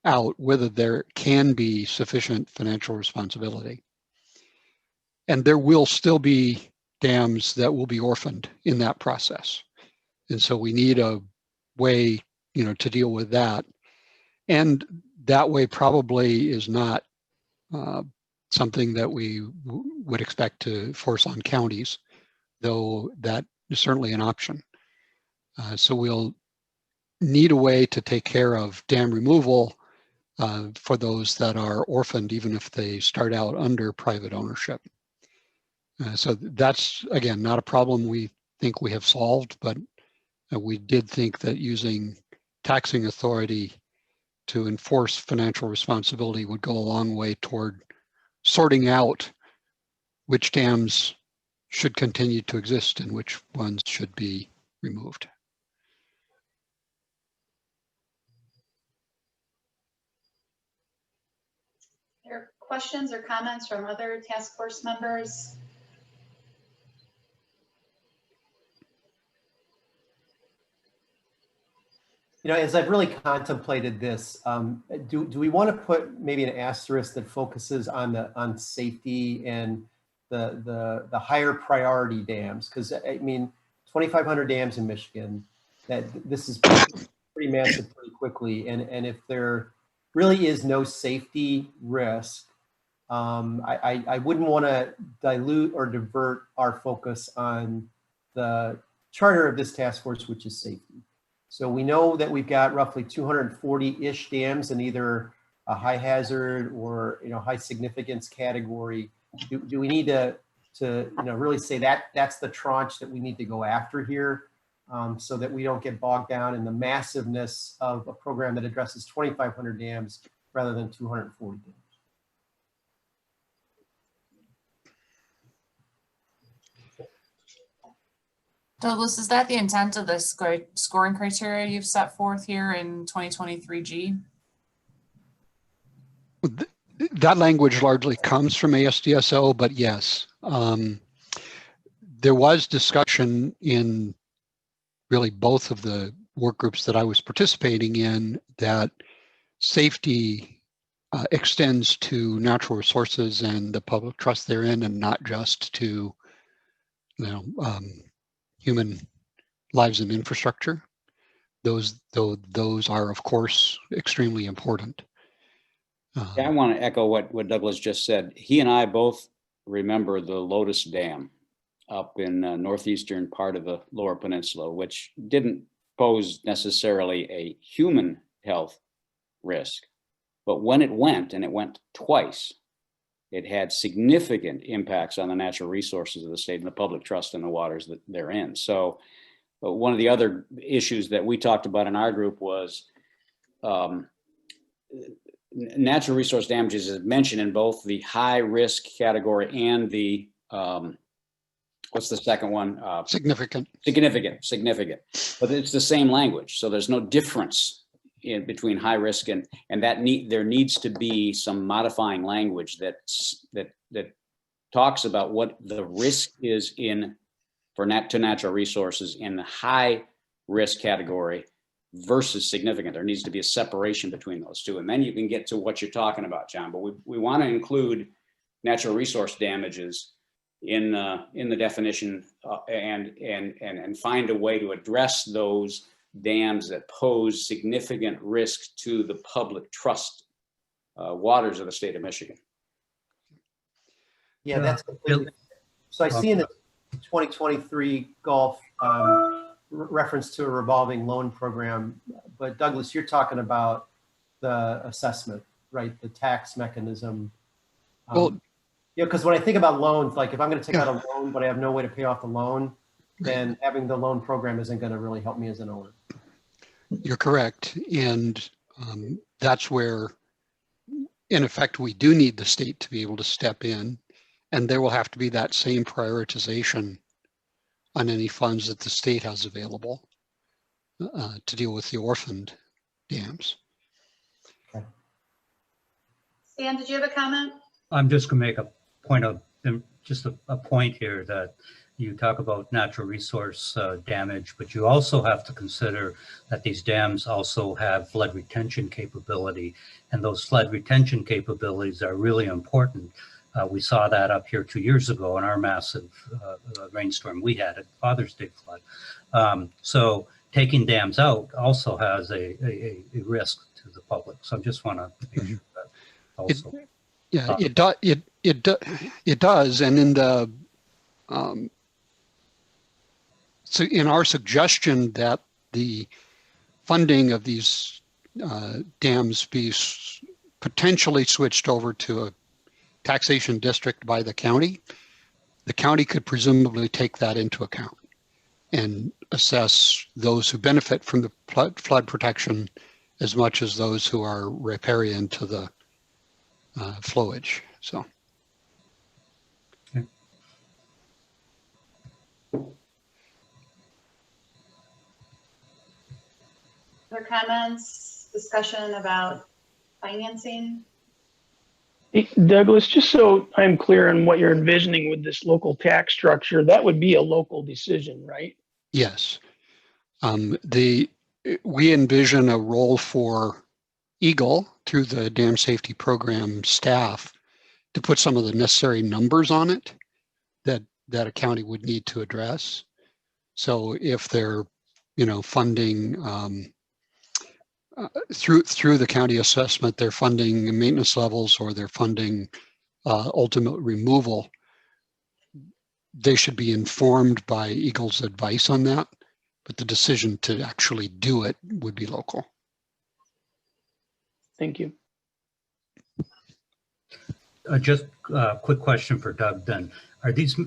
out whether there can be sufficient financial responsibility. And there will still be dams that will be orphaned in that process. And so we need a way, to deal with that. And that way probably is not something that we would expect to force on counties, though that is certainly an option. So we'll need a way to take care of dam removal for those that are orphaned, even if they start out under private ownership. So that's, again, not a problem we think we have solved, but we did think that using taxing authority to enforce financial responsibility would go a long way toward sorting out which dams should continue to exist and which ones should be removed. There are questions or comments from other task force members? You know, as I've really contemplated this, do we want to put maybe an asterisk that focuses on safety and the higher priority dams? Because I mean, 2,500 dams in Michigan, that this is pretty massive pretty quickly. And if there really is no safety risk, I wouldn't want to dilute or divert our focus on the charter of this task force, which is safety. So we know that we've got roughly 240-ish dams in either a high hazard or high significance category. Do we need to really say that that's the tranche that we need to go after here, so that we don't get bogged down in the massiveness of a program that addresses 2,500 dams rather than 240 dams? Douglas, is that the intent of the scoring criteria you've set forth here in 2023G? That language largely comes from ASDSO, but yes, there was discussion in really both of the work groups that I was participating in that safety extends to natural resources and the public trust therein, and not just to human lives and infrastructure. Those are, of course, extremely important. Yeah, I want to echo what Douglas just said. He and I both remember the Lotus Dam up in northeastern part of the Lower Peninsula, which didn't pose necessarily a human health risk. But when it went, and it went twice, it had significant impacts on the natural resources of the state and the public trust in the waters that they're in. So one of the other issues that we talked about in our group was natural resource damages is mentioned in both the high risk category and the, what's the second one? Significant. Significant. But it's the same language. So there's no difference in between high risk and that there needs to be some modifying language that talks about what the risk is to natural resources in the high risk category versus significant. There needs to be a separation between those two, and then you can get to what you're talking about, John. But we want to include natural resource damages in the definition and find a way to address those dams that pose significant risk to the public trust waters of the state of Michigan. Yeah, that's completely. So I see in the 2023 Gulf reference to a revolving loan program, but Douglas, you're talking about the assessment, right? The tax mechanism. Well, yeah, because when I think about loans, like if I'm going to take out a loan, but I have no way to pay off the loan, then having the loan program isn't going to really help me as an owner. You're correct. And that's where, in effect, we do need the state to be able to step in. And there will have to be that same prioritization on any funds that the state has available to deal with the orphaned dams. Okay. Stan, did you have a comment? I'm just going to make a point of just a point here that you talk about natural resource damage, but you also have to consider that these dams also have flood retention capability, and those flood retention capabilities are really important. We saw that up here 2 years ago in our massive rainstorm we had at Father's Day flood. So taking dams out also has a risk to the public. So I just want to make sure that also. It does, and in the so in our suggestion that the funding of these dams be potentially switched over to a taxation district by the county could presumably take that into account and assess those who benefit from the flood protection as much as those who are riparian to the flowage. So. Other comments, discussion about financing? Douglas, just so I'm clear on what you're envisioning with this local tax structure, that would be a local decision, right? Yes. We envision a role for Eagle through the dam safety program staff to put some of the necessary numbers on it that a county would need to address. So if they're, funding through the county assessment, they're funding maintenance levels or they're funding ultimate removal, they should be informed by Eagle's advice on that, but the decision to actually do it would be local. Thank you. Just a quick question for Doug then. Are these,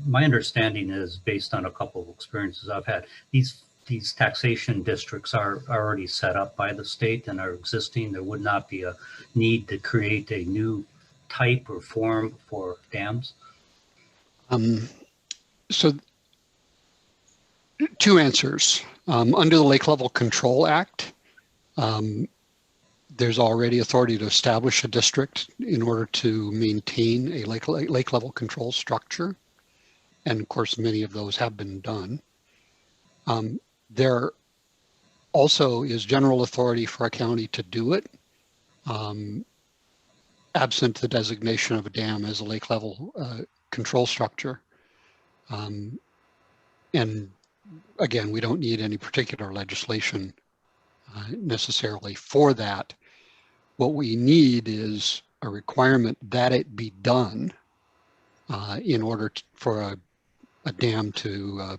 my understanding is based on a couple of experiences I've had, these taxation districts are already set up by the state and are existing. There would not be a need to create a new type or form for dams? So two answers. Under the Lake Level Control Act, there's already authority to establish a district in order to maintain a lake level control structure. And of course, many of those have been done. There also is general authority for a county to do it, absent the designation of a dam as a lake level control structure. And again, we don't need any particular legislation necessarily for that. What we need is a requirement that it be done in order for a dam to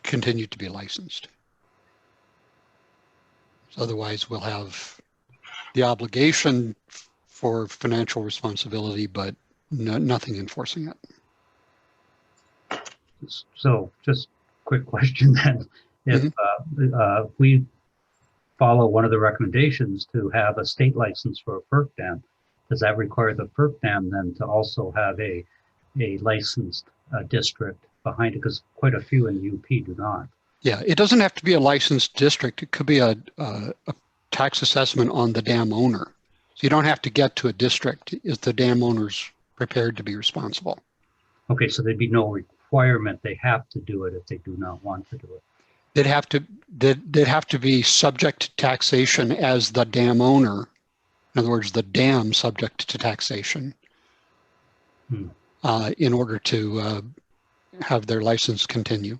continue to be licensed. So otherwise, we'll have the obligation for financial responsibility, but nothing enforcing it. So just quick question then. If we follow one of the recommendations to have a state license for a FERC dam, does that require the FERC dam then to also have a licensed district behind it? Because quite a few in the UP do not. Yeah, it doesn't have to be a licensed district. It could be a tax assessment on the dam owner. So you don't have to get to a district if the dam owner's prepared to be responsible. Okay, so there'd be no requirement they have to do it if they do not want to do it. They'd have to be subject to taxation as the dam owner. In other words, the dam subject to taxation in order to have their license continue.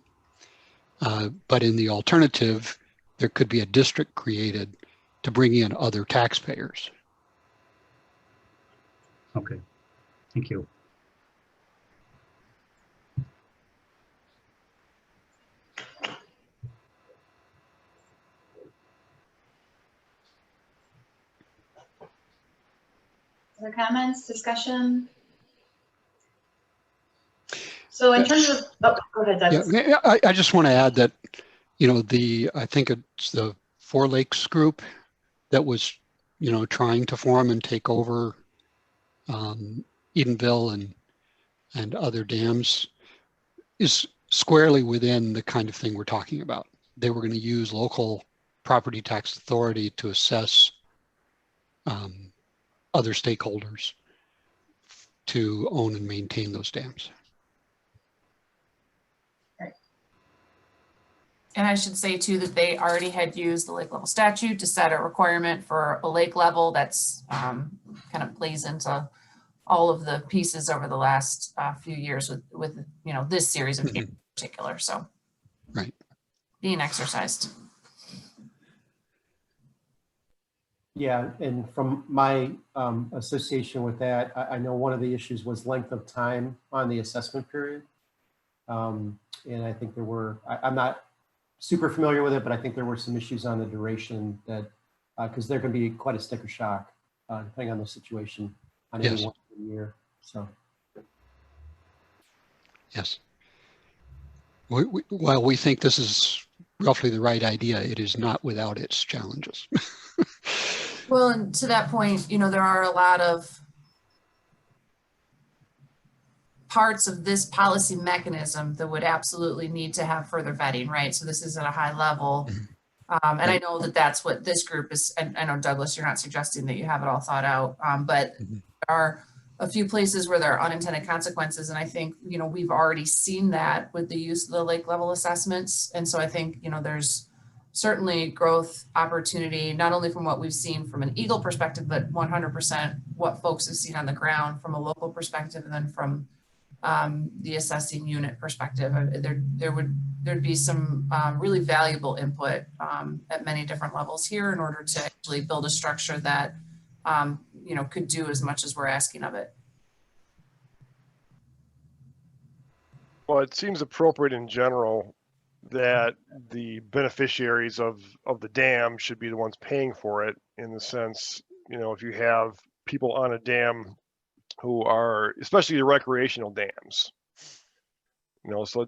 But in the alternative, there could be a district created to bring in other taxpayers. Okay, thank you. Other comments, discussion? So in terms of, oh, go ahead, Douglas. Yeah, I just want to add that, I think it's the Four Lakes group that was, trying to form and take over Edenville and other dams is squarely within the kind of thing we're talking about. They were going to use local property tax authority to assess other stakeholders to own and maintain those dams. And I should say too, that they already had used the lake level statute to set a requirement for a lake level that's kind of plays into all of the pieces over the last few years with this series of in particular. So right, being exercised. Yeah, and from my association with that, I know one of the issues was length of time on the assessment period. And I think there were, I'm not super familiar with it, but I think there were some issues on the duration that, because there can be quite a sticker shock depending on the situation on any Yes. one year. So. Yes. While we think this is roughly the right idea, it is not without its challenges. Well, and to that point, you know, there are a lot of parts of this policy mechanism that would absolutely need to have further vetting, right? So this is at a high level. And I know that that's what this group is, and I know Douglas, you're not suggesting that you have it all thought out, but there are a few places where there are unintended consequences. And I think, you know, we've already seen that with the use of the lake level assessments. And so I think, you know, there's certainly growth opportunity, not only from what we've seen from an Eagle perspective, but 100% what folks have seen on the ground from a local perspective, and then from the assessing unit perspective. There'd be some really valuable input at many different levels here in order to actually build a structure that you know, could do as much as we're asking of it. Well, it seems appropriate in general that the beneficiaries of the dam should be the ones paying for it, in the sense, you know, if you have people on a dam who are, especially the recreational dams, you know, so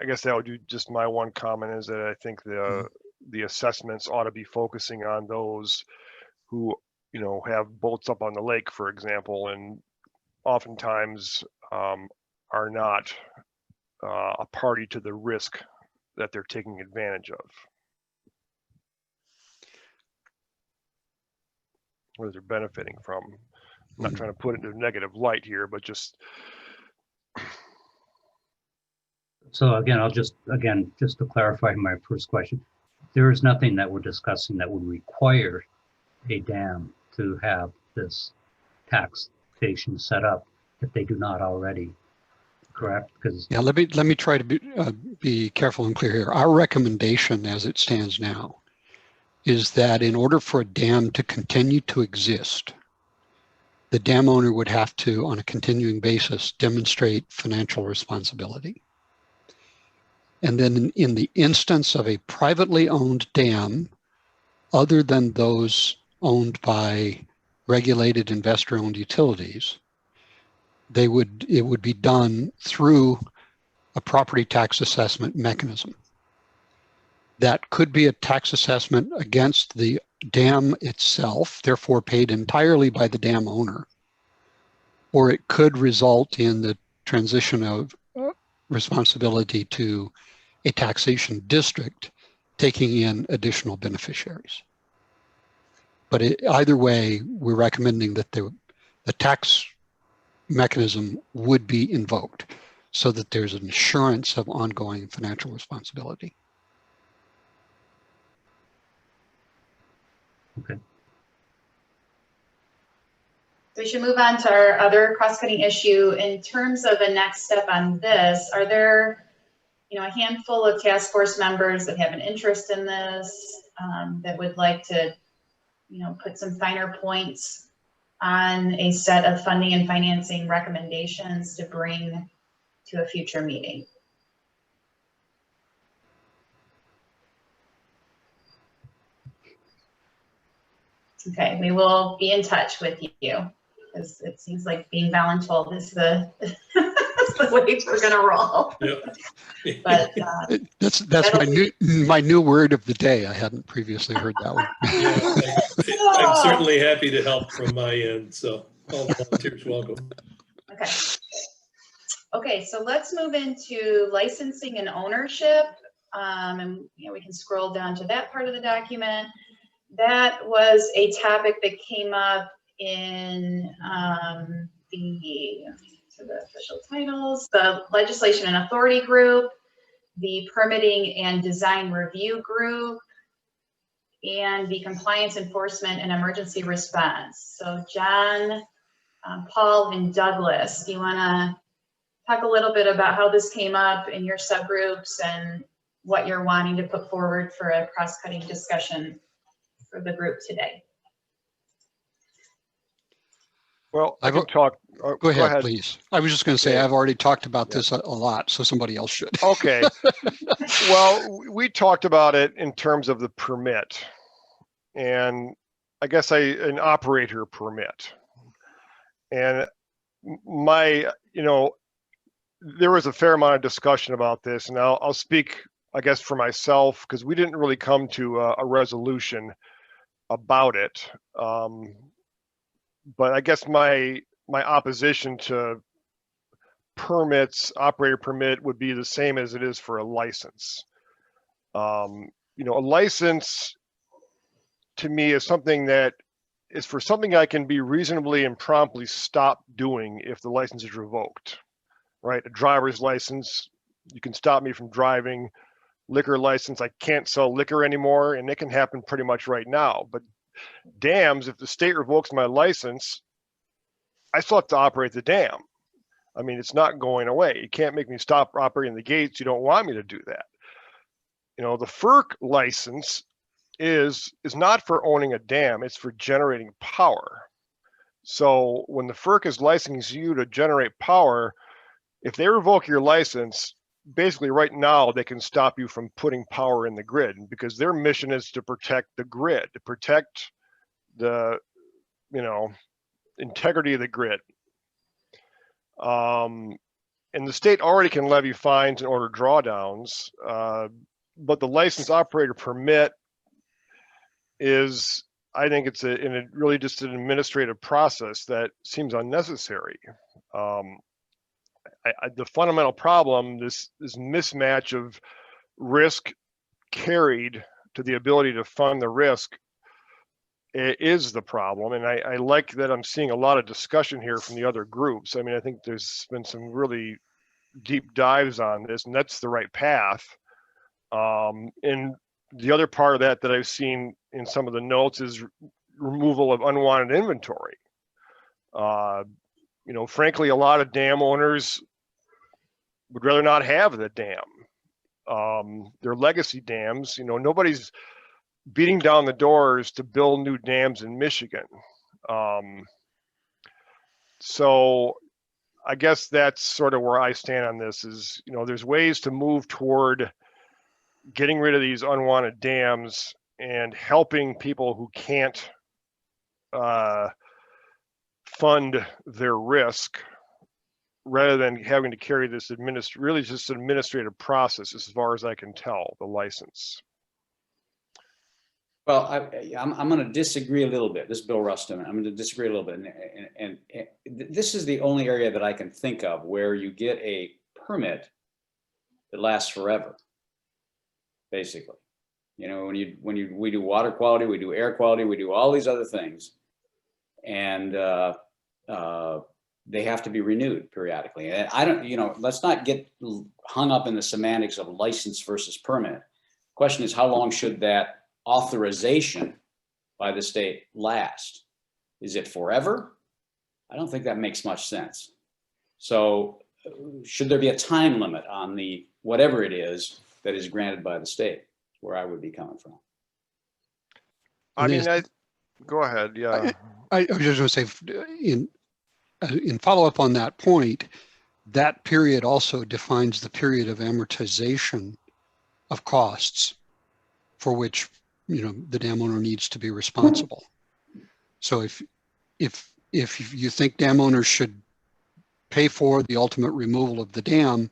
I guess that would be just my one comment, is that I think the assessments ought to be focusing on those who, you know, have boats up on the lake, for example, and oftentimes are not a party to the risk that they're taking advantage of, or they're benefiting from. I'm not trying to put it into a negative light here, but just. So again, just to clarify my first question, there is nothing that we're discussing that would require a dam to have this taxation set up if they do not already, correct? Because yeah, let me try to be careful and clear here. Our recommendation as it stands now is that in order for a dam to continue to exist, the dam owner would have to, on a continuing basis, demonstrate financial responsibility. And then in the instance of a privately owned dam, other than those owned by regulated investor-owned utilities, it would be done through a property tax assessment mechanism. That could be a tax assessment against the dam itself, therefore paid entirely by the dam owner, or it could result in the transition of responsibility to a taxation district taking in additional beneficiaries. But either way, we're recommending that the tax mechanism would be invoked so that there's an assurance of ongoing financial responsibility. okay. We should move on to our other cross-cutting issue. In terms of a next step on this, are there, you know, a handful of task force members that have an interest in this, that would like to, you know, put some finer points on a set of funding and financing recommendations to bring to a future meeting? Okay, we will be in touch with you, because it seems like being voluntold is the, the way we're gonna roll. Yeah. But That's my new word of the day. I hadn't previously heard that one. Yeah, I'm certainly happy to help from my end, so all volunteers welcome. okay. Okay, so let's move into licensing and ownership. And you know, we can scroll down to that part of the document. That was a topic that came up in the official titles, the Legislation and Authority Group, the Permitting and Design Review Group, and the Compliance Enforcement and Emergency Response. So John, Paul, and Douglas, do you want to talk a little bit about how this came up in your subgroups and what you're wanting to put forward for a cross-cutting discussion for the group today? Well, I I've- can talk. Go ahead, please. I was just going to say, Okay. I've already talked about this a lot, so somebody else should. Okay. Well, we talked about it in terms of the permit, and I guess an operator permit. And there was a fair amount of discussion about this, and I'll speak, I guess, for myself, because we didn't really come to a resolution about it. But I guess my opposition to operator permit, would be the same as it is for a license. A license to me is something that is for something I can be reasonably and promptly stopped doing if the license is revoked, right? A driver's license, you can stop me from driving. Liquor license, I can't sell liquor anymore, and it can happen pretty much right now. But dams, if the state revokes my license, I still have to operate the dam. I mean, it's not going away. You can't make me stop operating the gates. You don't want me to do that. The FERC license is not for owning a dam. It's for generating power. So when the FERC is licensing you to generate power, if they revoke your license, basically right now they can stop you from putting power in the grid, because their mission is to protect the grid, to protect the, integrity of the grid. And the state already can levy fines and order drawdowns, but the license operator permit is, I think it's really just an administrative process that seems unnecessary. The fundamental problem, this mismatch of risk carried to the ability to fund the risk, is the problem. And I like that I'm seeing a lot of discussion here from the other groups. I mean, I think there's been some really deep dives on this, and that's the right path. And the other part of that I've seen in some of the notes is removal of unwanted inventory. Frankly, a lot of dam owners would rather not have the dam. They're legacy dams. Nobody's beating down the doors to build new dams in Michigan. So I guess that's sort of where I stand on this is, there's ways to move toward getting rid of these unwanted dams and helping people who can't fund their risk, rather than having to carry this really just an administrative process, as far as I can tell, the license. Well, I'm going to disagree a little bit. This is Bill Rustin. I'm going to disagree a little bit. And this is the only area that I can think of where you get a permit that lasts forever, basically. When we do water quality, we do air quality, we do all these other things. And they have to be renewed periodically. And I don't, let's not get hung up in the semantics of license versus permit. Question is, how long should that authorization by the state last? Is it forever? I don't think that makes much sense. So should there be a time limit on the whatever it is that is granted by the state? Where I would be coming from. Go ahead. Yeah. I was just going to say, in follow-up on that point, that period also defines the period of amortization of costs for which the dam owner needs to be responsible. So if you think dam owners should pay for the ultimate removal of the dam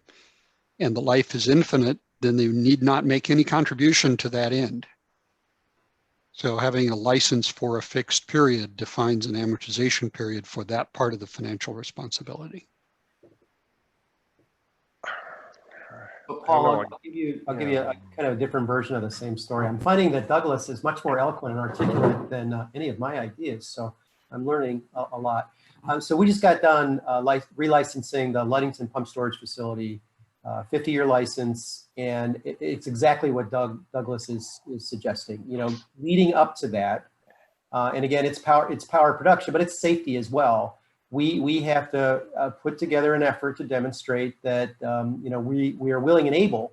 and the life is infinite, then they need not make any contribution to that end. So having a license for a fixed period defines an amortization period for that part of the financial responsibility. But Paul, I'll give you a kind of a different version of the same story. I'm finding that Douglas is much more eloquent and articulate than any of my ideas. So I'm learning a lot. So we just got done relicensing the Ludington Pump Storage Facility, 50-year license, and it's exactly what Douglas is suggesting. Leading up to that, and again, it's power production, but it's safety as well. We have to put together an effort to demonstrate that we are willing and able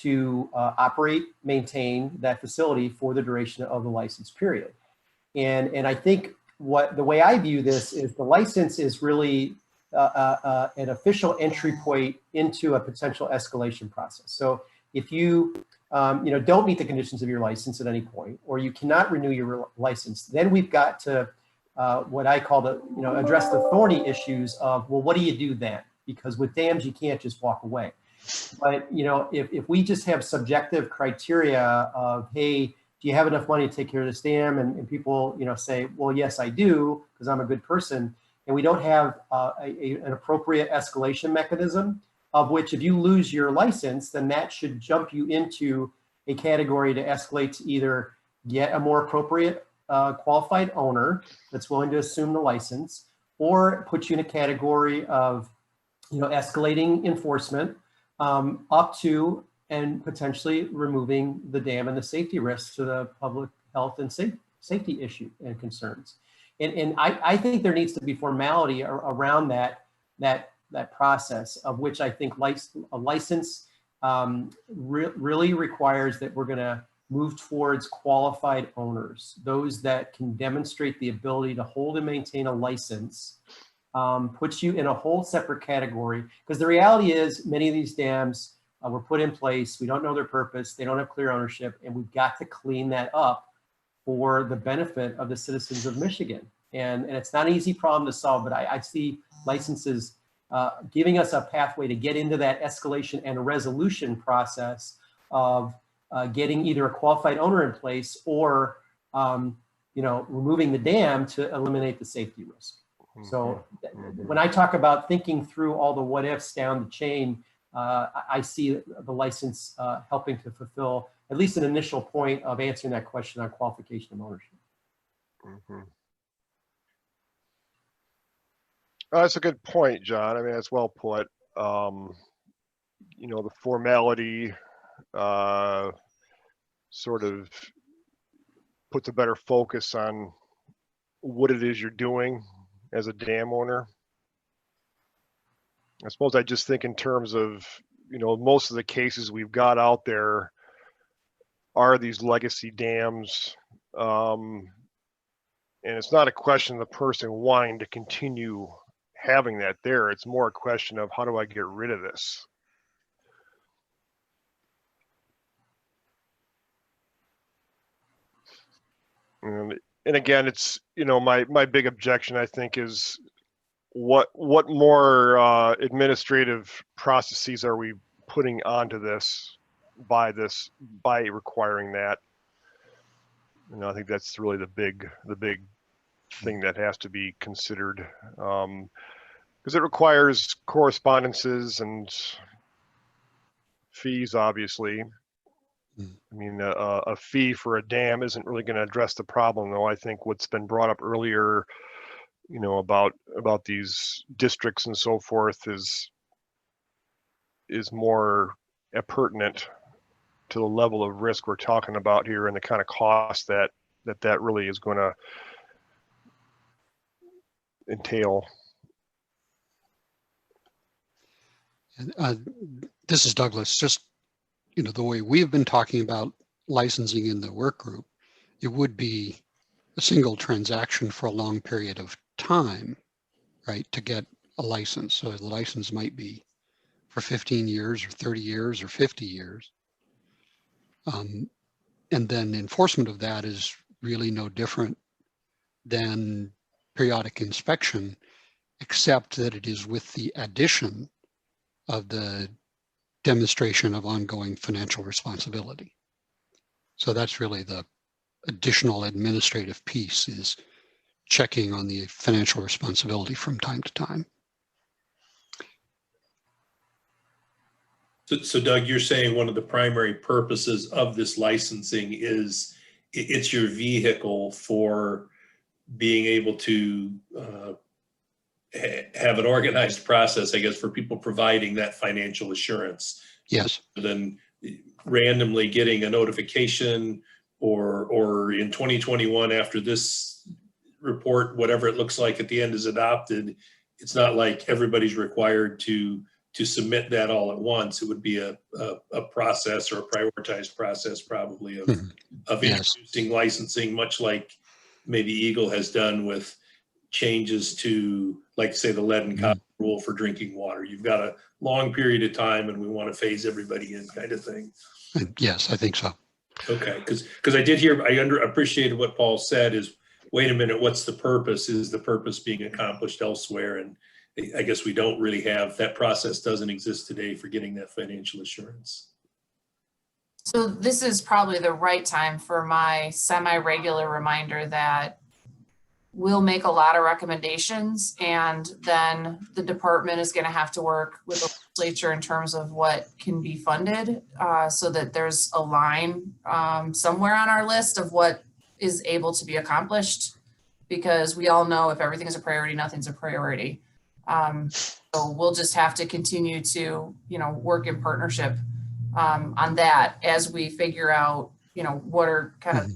to operate, maintain that facility for the duration of the license period. And I think the way I view this is the license is really an official entry point into a potential escalation process. So if you don't meet the conditions of your license at any point, or you cannot renew your license, then we've got to what I call address the thorny issues of, well, what do you do then? Because with dams, you can't just walk away. But if we just have subjective criteria of, hey, do you have enough money to take care of this dam? And people, say, well, yes, I do, because I'm a good person. And we don't have an appropriate escalation mechanism, of which if you lose your license, then that should jump you into a category to escalate to either get a more appropriate qualified owner that's willing to assume the license, or put you in a category of, escalating enforcement up to and potentially removing the dam and the safety risks to the public health and safety issue and concerns. And I think there needs to be formality around that process, of which I think a license really requires that we're going to move towards qualified owners, those that can demonstrate the ability to hold and maintain a license. Puts you in a whole separate category, because the reality is many of these dams were put in place. We don't know their purpose. They don't have clear ownership, and we've got to clean that up for the benefit of the citizens of Michigan. And it's not an easy problem to solve, but I see licenses giving us a pathway to get into that escalation and resolution process of getting either a qualified owner in place or removing the dam to eliminate the safety risk. So when I talk about thinking through all the what ifs down the chain, I see the license helping to fulfill at least an initial point of answering that question on qualification of ownership. That's a good point, John. I mean, that's well put. The formality sort of puts a better focus on what it is you're doing as a dam owner. I suppose I just think in terms of, most of the cases we've got out there are these legacy dams. And it's not a question of the person wanting to continue having that there. It's more a question of, how do I get rid of this? And again, it's, my big objection, I think, is what more administrative processes are we putting onto this by requiring that? I think that's really the big thing that has to be considered, because it requires correspondences and fees, obviously. I mean, a fee for a dam isn't really going to address the problem, though. I think what's been brought up earlier, about these districts and so forth is more pertinent to the level of risk we're talking about here and the kind of cost that really is going to entail. This is Douglas. Just the way we've been talking about licensing in the work group, it would be a single transaction for a long period of time, right, to get a license. So the license might be for 15 years or 30 years or 50 years. And then enforcement of that is really no different than periodic inspection, except that it is with the addition of the demonstration of ongoing financial responsibility. So that's really the additional administrative piece, is checking on the financial responsibility from time to time. So Doug, you're saying one of the primary purposes of this licensing is it's your vehicle for being able to have an organized process, I guess, for people providing that financial assurance. Yes. Than randomly getting a notification or in 2021 after this report, whatever it looks like at the end is adopted. It's not like everybody's required to submit that all at once. It would be a process, or a prioritized process, probably, of Yes. introducing licensing, much like maybe Eagle has done with changes to, like, say, the lead and copper rule for drinking water. You've got a long period of time and we want to phase everybody in, kind of thing. Yes, I think so. Okay, because I did hear, appreciated what Paul said is, wait a minute, what's the purpose? Is the purpose being accomplished elsewhere? And I guess we don't really have, that process doesn't exist today for getting that financial assurance. So this is probably the right time for my semi-regular reminder that we'll make a lot of recommendations, and then the department is going to have to work with the legislature in terms of what can be funded, so that there's a line somewhere on our list of what is able to be accomplished, because we all know if everything is a priority, nothing's a priority. So we'll just have to continue to, work in partnership on that as we figure out, what are kind of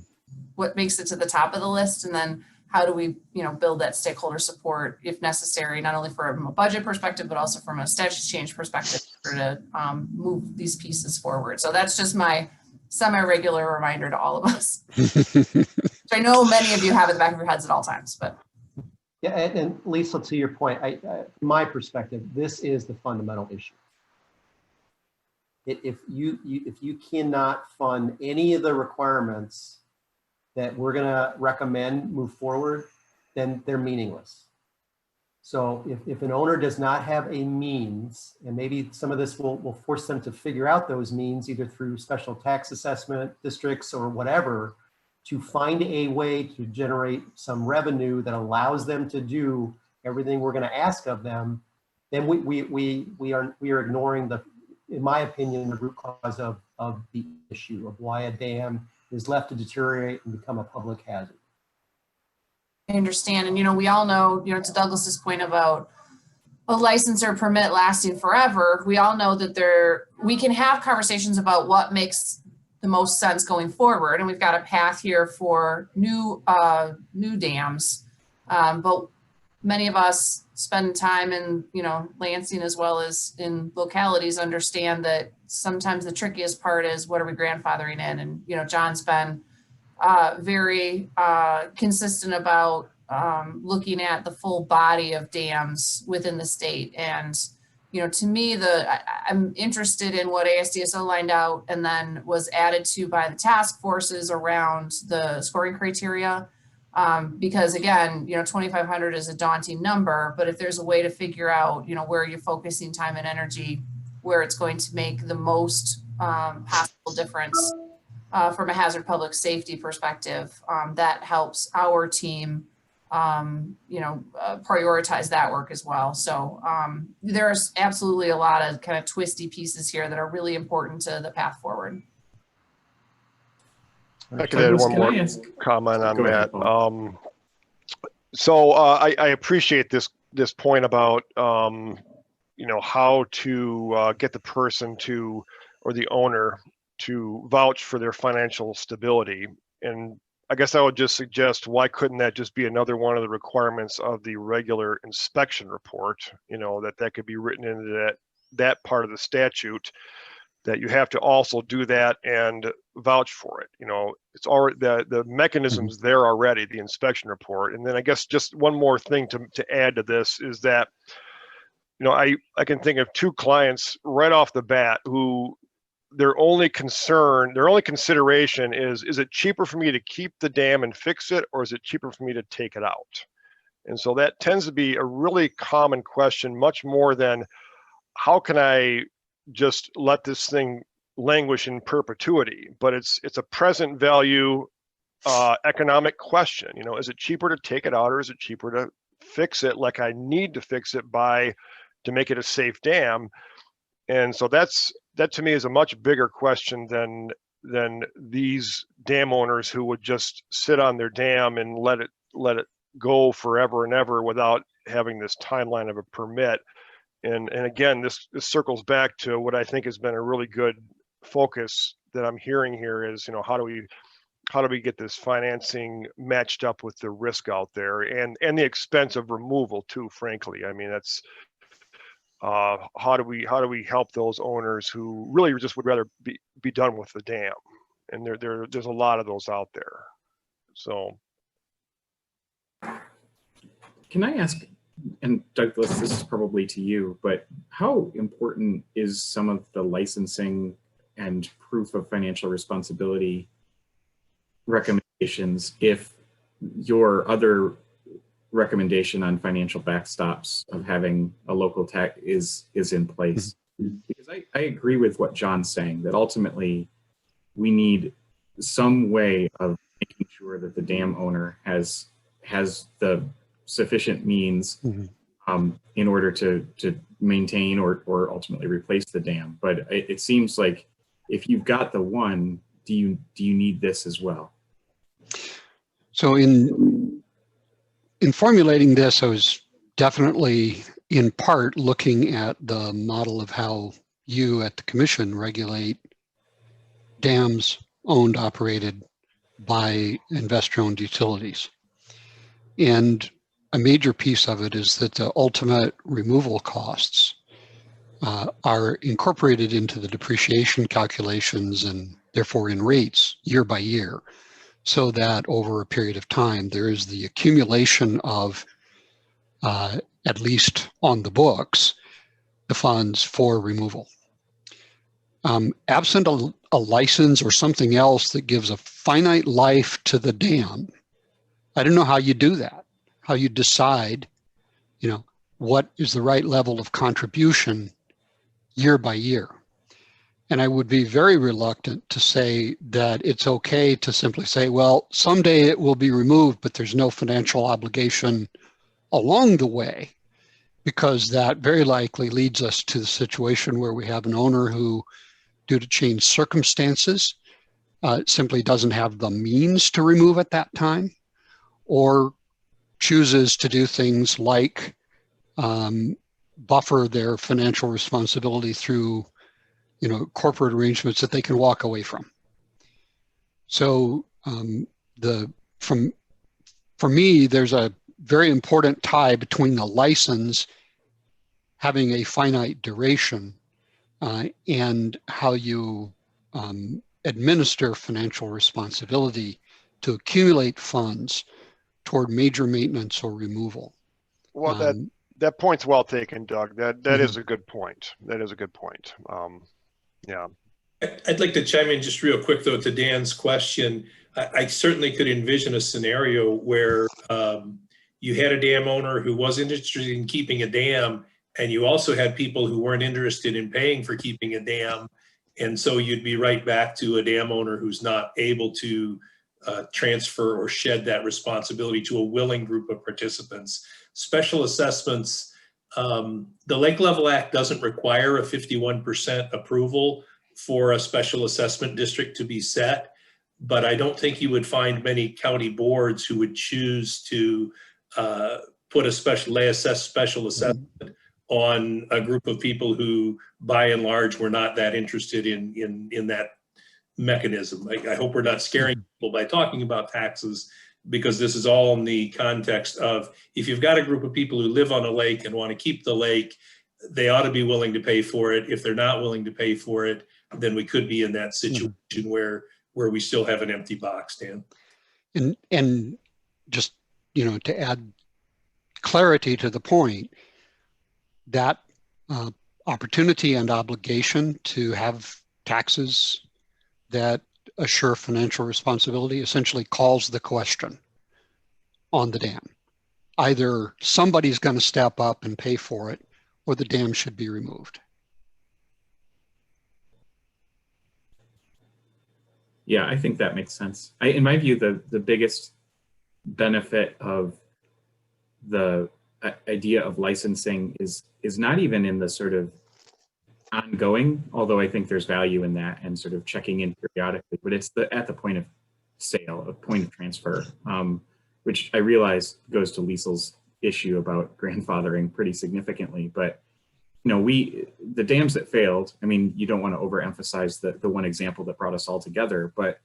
what makes it to the top of the list, and then how do we, build that stakeholder support if necessary, not only from a budget perspective, but also from a statute change perspective to move these pieces forward. So that's just my semi-regular reminder to all of us. Which I know many of you have in the back of your heads at all times, but. Yeah, and Lisa, to your point, from my perspective, this is the fundamental issue. If you cannot fund any of the requirements that we're going to recommend move forward, then they're meaningless. So if an owner does not have a means, and maybe some of this will force them to figure out those means either through special tax assessment districts or whatever, to find a way to generate some revenue that allows them to do everything we're going to ask of them, then we are ignoring the, in my opinion, the root cause of the issue of why a dam is left to deteriorate and become a public hazard. I understand. And, we all know, to Douglas's point about a license or permit lasting forever, we all know that we can have conversations about what makes the most sense going forward. And we've got a path here for new dams. But many of us spend time in, Lansing as well as in localities understand that sometimes the trickiest part is what are we grandfathering in? And, John's been very consistent about looking at the full body of dams within the state. And, to me, I'm interested in what ASDSO lined out and then was added to by the task forces around the scoring criteria. Because again, 2,500 is a daunting number, but if there's a way to figure out, where you're focusing time and energy, where it's going to make the most possible difference from a hazard public safety perspective, that helps our team, prioritize that work as well. So there's absolutely a lot of kind of twisty pieces here that are really important to the path forward. I could add one more comment on that. So I appreciate this point about how to get the person to, or the owner to vouch for their financial stability. And I guess I would just suggest, why couldn't that just be another one of the requirements of the regular inspection report? That could be written into that part of the statute, that you have to also do that and vouch for it. It's already the mechanisms there already, the inspection report. And then I guess just one more thing to add to this is that, I can think of two clients right off the bat who their only consideration is it cheaper for me to keep the dam and fix it, or is it cheaper for me to take it out? And so that tends to be a really common question, much more than how can I just let this thing languish in perpetuity. But it's a present value economic question. Is it cheaper to take it out, or is it cheaper to fix it like I need to fix it to make it a safe dam? And so that to me is a much bigger question than these dam owners who would just sit on their dam and let it go forever and ever without having this timeline of a permit. And again, this circles back to what I think has been a really good focus that I'm hearing here is, how do we get this financing matched up with the risk out there and the expense of removal too, frankly. I mean, that's how do we help those owners who really just would rather be done with the dam? And there's a lot of those out there. So Can I ask, and Douglas, this is probably to you, but how important is some of the licensing and proof of financial responsibility recommendations if your other recommendation on financial backstops of having a local tax is in place? Because I agree with what John's saying, that ultimately we need some way of making sure that the dam owner has the sufficient means in order to maintain or ultimately replace the dam. But it seems like if you've got the one, do you need this as well? So in formulating this, I was definitely in part looking at the model of how you at the commission regulate dams owned, operated by investor-owned utilities. And a major piece of it is that the ultimate removal costs are incorporated into the depreciation calculations and therefore in rates year by year, so that over a period of time, there is the accumulation of, at least on the books, the funds for removal. Absent a license or something else that gives a finite life to the dam, I don't know how you do that, how you decide, what is the right level of contribution year by year. And I would be very reluctant to say that it's okay to simply say, well, someday it will be removed, but there's no financial obligation along the way, because that very likely leads us to the situation where we have an owner who, due to changed circumstances, simply doesn't have the means to remove at that time, or chooses to do things like buffer their financial responsibility through corporate arrangements that they can walk away from. So for me, there's a very important tie between the license having a finite duration and how you administer financial responsibility to accumulate funds toward major maintenance or removal. Well, that point's well taken, Doug. That is a good point. That is a good point. Yeah. I'd like to chime in just real quick, though, to Dan's question. I certainly could envision a scenario where you had a dam owner who was interested in keeping a dam, and you also had people who weren't interested in paying for keeping a dam. And so you'd be right back to a dam owner who's not able to transfer or shed that responsibility to a willing group of participants. Special assessments, the Lake Level Act doesn't require a 51% approval for a special assessment district to be set, but I don't think you would find many county boards who would choose to put a special assessment on a group of people who, by and large, were not that interested in that mechanism. I hope we're not scaring people by talking about taxes, because this is all in the context of, if you've got a group of people who live on a lake and want to keep the lake, they ought to be willing to pay for it. If they're not willing to pay for it, then we could be in that situation where we still have an empty box, Dan. And just, to add clarity to the point, that opportunity and obligation to have taxes that assure financial responsibility essentially calls the question on the dam. Either somebody's going to step up and pay for it, or the dam should be removed. Yeah, I think that makes sense. In my view, the biggest benefit of the idea of licensing is not even in the sort of ongoing, although I think there's value in that and sort of checking in periodically, but it's at the point of sale, a point of transfer, which I realize goes to Liesel's issue about grandfathering pretty significantly. But the dams that failed, I mean, you don't want to overemphasize the one example that brought us all together, but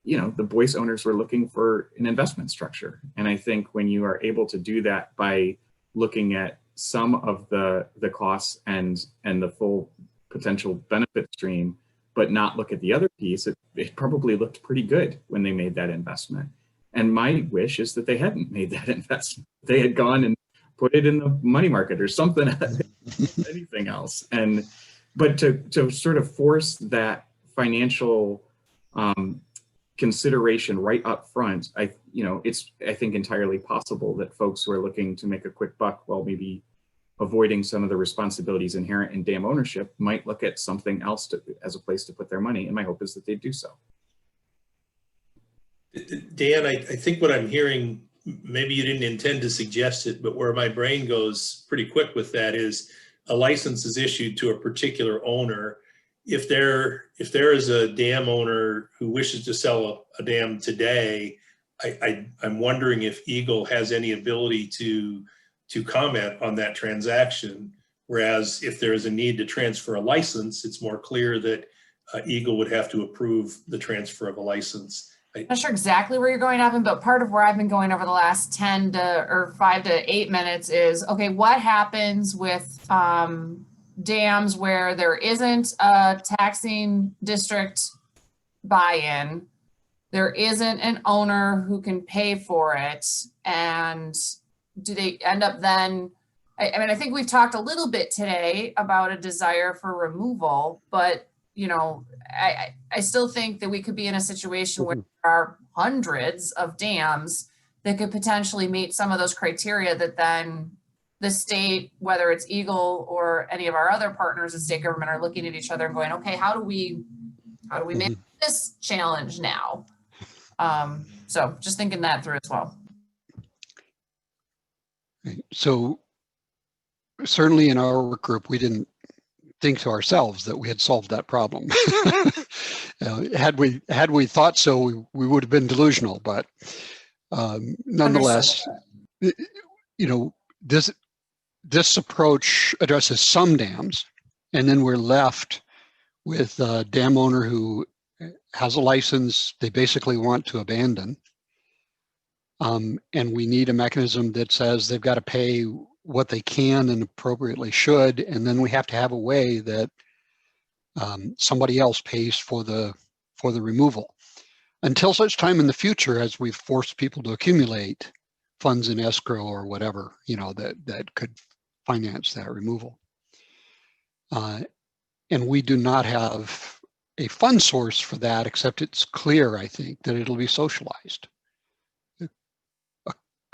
the Boyce owners were looking for an investment structure. And I think when you are able to do that by looking at some of the costs and the full potential benefit stream, but not look at the other piece, it probably looked pretty good when they made that investment. And my wish is that they hadn't made that investment. They had gone and put it in the money market or something, anything else. But to sort of force that financial consideration right up front, it's, I think, entirely possible that folks who are looking to make a quick buck while maybe avoiding some of the responsibilities inherent in dam ownership might look at something else as a place to put their money. And my hope is that they do so. Dan, I think what I'm hearing, maybe you didn't intend to suggest it, but where my brain goes pretty quick with that is a license is issued to a particular owner. If there is a dam owner who wishes to sell a dam today, I'm wondering if Eagle has any ability to comment on that transaction. Whereas if there is a need to transfer a license, it's more clear that Eagle would have to approve the transfer of a license. I'm not sure exactly where you're going, Evan, but part of where I've been going over the last 5 to 8 minutes is, okay, what happens with dams where there isn't a taxing district buy-in, there isn't an owner who can pay for it, and do they end up then, I mean, I think we've talked a little bit today about a desire for removal, but I still think that we could be in a situation where there are hundreds of dams that could potentially meet some of those criteria that then the state, whether it's Eagle or any of our other partners in state government, are looking at each other and going, okay, how do we manage this challenge now? So just thinking that through as well. So certainly in our work group, we didn't think to ourselves that we had solved that problem. Had we thought so, we would have been delusional. But nonetheless, this approach addresses some dams, and then we're left with a dam owner who has a license they basically want to abandon. And we need a mechanism that says they've got to pay what they can and appropriately should, and then we have to have a way that somebody else pays for the removal. Until such time in the future as we've forced people to accumulate funds in escrow or whatever, that could finance that removal. And we do not have a fund source for that, except it's clear, I think, that it'll be socialized.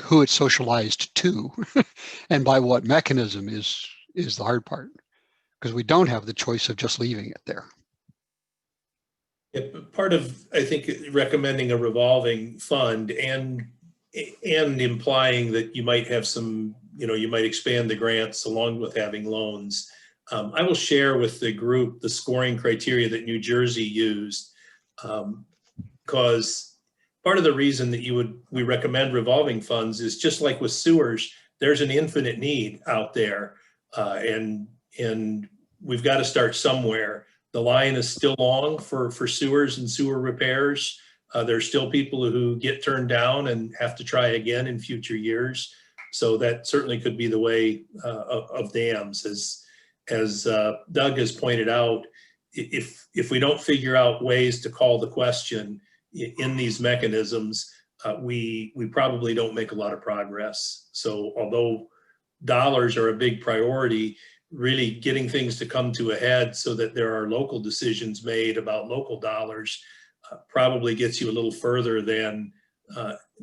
Who it's socialized to and by what mechanism is the hard part, because we don't have the choice of just leaving it there. Yeah, part of, I think, recommending a revolving fund and implying that you might have some, you might expand the grants along with having loans. I will share with the group the scoring criteria that New Jersey used, because part of the reason that we recommend revolving funds is just like with sewers, there's an infinite need out there, and we've got to start somewhere. The line is still long for sewers and sewer repairs. There's still people who get turned down and have to try again in future years. So that certainly could be the way of dams. As Doug has pointed out, if we don't figure out ways to call the question in these mechanisms, we probably don't make a lot of progress. So although dollars are a big priority, really getting things to come to a head so that there are local decisions made about local dollars probably gets you a little further than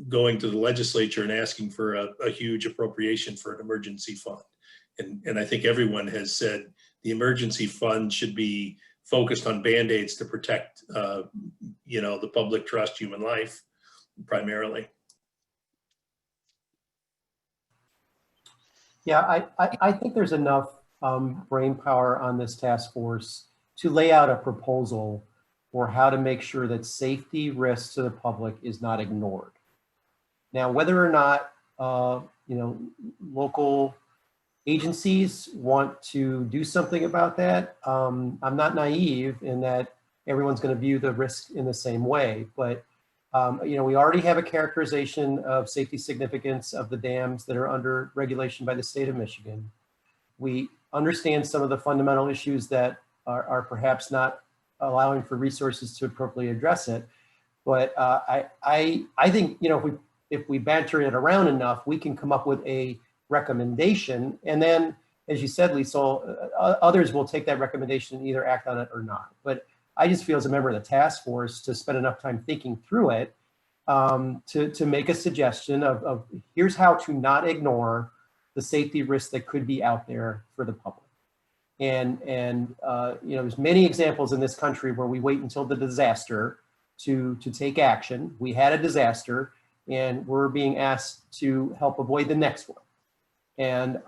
going to the legislature and asking for a huge appropriation for an emergency fund. And I think everyone has said the emergency fund should be focused on Band-Aids to protect, the public trust, human life, primarily. Yeah, I think there's enough brain power on this task force to lay out a proposal for how to make sure that safety risks to the public is not ignored. Now, whether or not, local agencies want to do something about that, I'm not naive in that everyone's going to view the risk in the same way, but we already have a characterization of safety significance of the dams that are under regulation by the state of Michigan. We understand some of the fundamental issues that are perhaps not allowing for resources to appropriately address it, But I think, you know, if we banter it around enough, we can come up with a recommendation. And then, as you said, Lisa, others will take that recommendation and either act on it or not. But I just feel as a member of the task force to spend enough time thinking through it to make a suggestion of here's how to not ignore the safety risks that could be out there for the public. And you know, there's many examples in this country where we wait until the disaster to take action. We had a disaster and we're being asked to help avoid the next one. And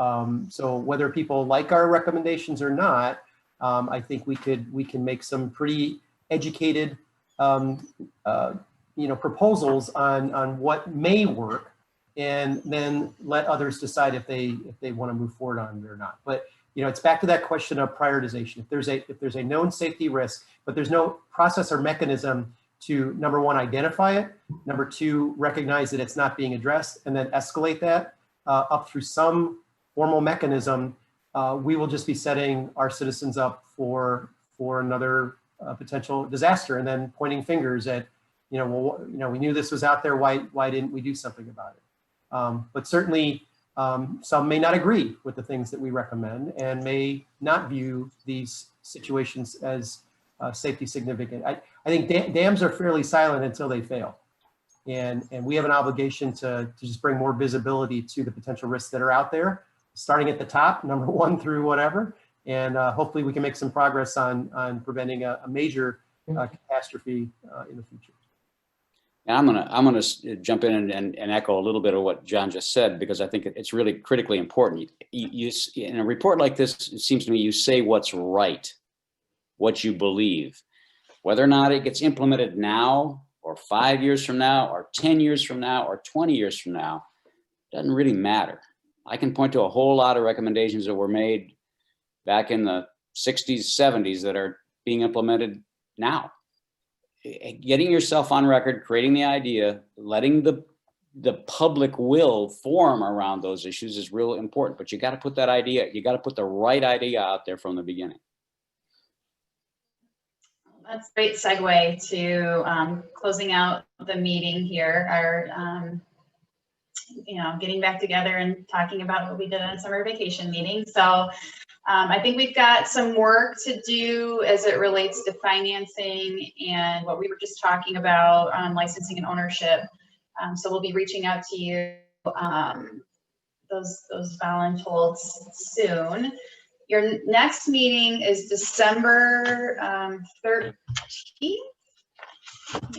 so whether people like our recommendations or not, I think we can make some pretty educated you know, proposals on what may work, and then let others decide if they want to move forward on it or not. But you know, it's back to that question of prioritization. If there's a known safety risk, but there's no process or mechanism to, number one, identify it, number two, recognize that it's not being addressed, and then escalate that up through some formal mechanism, we will just be setting our citizens up for another potential disaster, and then pointing fingers at, you know, well, you know, we knew this was out there. Why didn't we do something about it? But certainly, some may not agree with the things that we recommend and may not view these situations as safety significant. I think dams are fairly silent until they fail. And we have an obligation to just bring more visibility to the potential risks that are out there, starting at the top, number one through whatever. And hopefully we can make some progress on preventing a major catastrophe in the future. And I'm gonna jump in and echo a little bit of what John just said, because I think it's really critically important. You in a report like this, it seems to me you say what's right, what you believe. Whether or not it gets implemented now, or 5 years from now, or 10 years from now, or 20 years from now, doesn't really matter. I can point to a whole lot of recommendations that were made back in the 60s, 70s that are being implemented now. Getting yourself on record, creating the idea, letting the public will form around those issues is real important. But you got to put that idea, you got to put the right idea out there from the beginning. That's a great segue to closing out the meeting here. Our, you know, getting back together and talking about what we did on summer vacation meeting. So I think we've got some work to do as it relates to financing and what we were just talking about on licensing and ownership. So we'll be reaching out to you, those volunteers soon. Your next meeting is December 13th.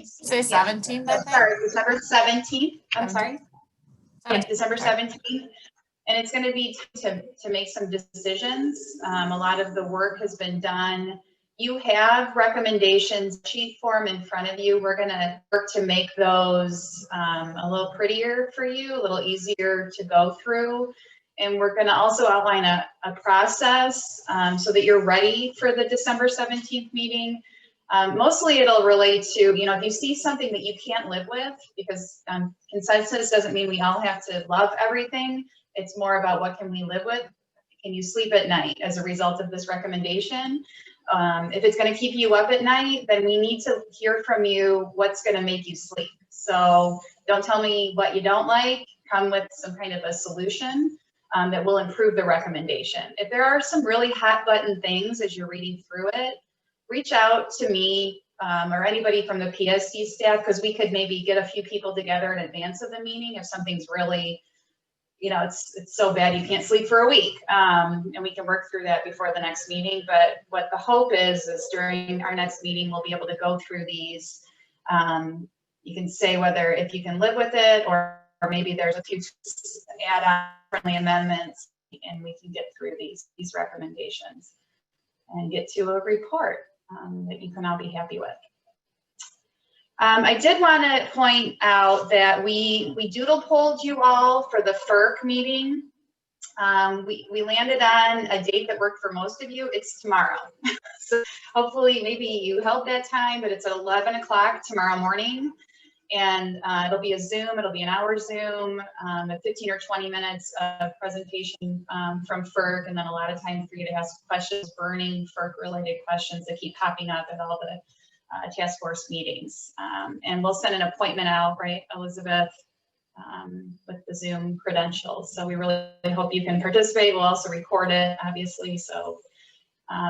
Say 17th, I think. Sorry, December 17th. I'm sorry. Yeah, December 17th. And it's going to be to make some decisions. A lot of the work has been done. You have recommendations sheet form in front of you. We're going to work to make those a little prettier for you, a little easier to go through. And we're going to also outline a process so that you're ready for the December 17th meeting. Mostly it'll relate to, you know, if you see something that you can't live with, because consensus doesn't mean we all have to love everything. It's more about what can we live with? Can you sleep at night as a result of this recommendation? If it's going to keep you up at night, then we need to hear from you what's going to make you sleep. So don't tell me what you don't like. Come with some kind of a solution that will improve the recommendation. If there are some really hot button things as you're reading through it, reach out to me or anybody from the PSD staff, because we could maybe get a few people together in advance of the meeting if something's really, you know, it's so bad you can't sleep for a week, and we can work through that before the next meeting. But what the hope is during our next meeting, we'll be able to go through these. You can say whether if you can live with it, or maybe there's a few add-on friendly amendments, and we can get through these recommendations and get to a report that you can all be happy with. I did want to point out that we doodle polled you all for the FERC meeting. We landed on a date that worked for most of you. It's tomorrow. So hopefully maybe you held that time, but it's at 11 o'clock tomorrow morning. And it'll be a Zoom, it'll be an hour Zoom, 15 or 20 minutes of presentation from FERC, and then a lot of time for you to ask questions, burning FERC related questions that keep popping up at all the task force meetings. And we'll send an appointment out, right, Elizabeth, with the Zoom credentials. So we really hope you can participate. We'll also record it, obviously. So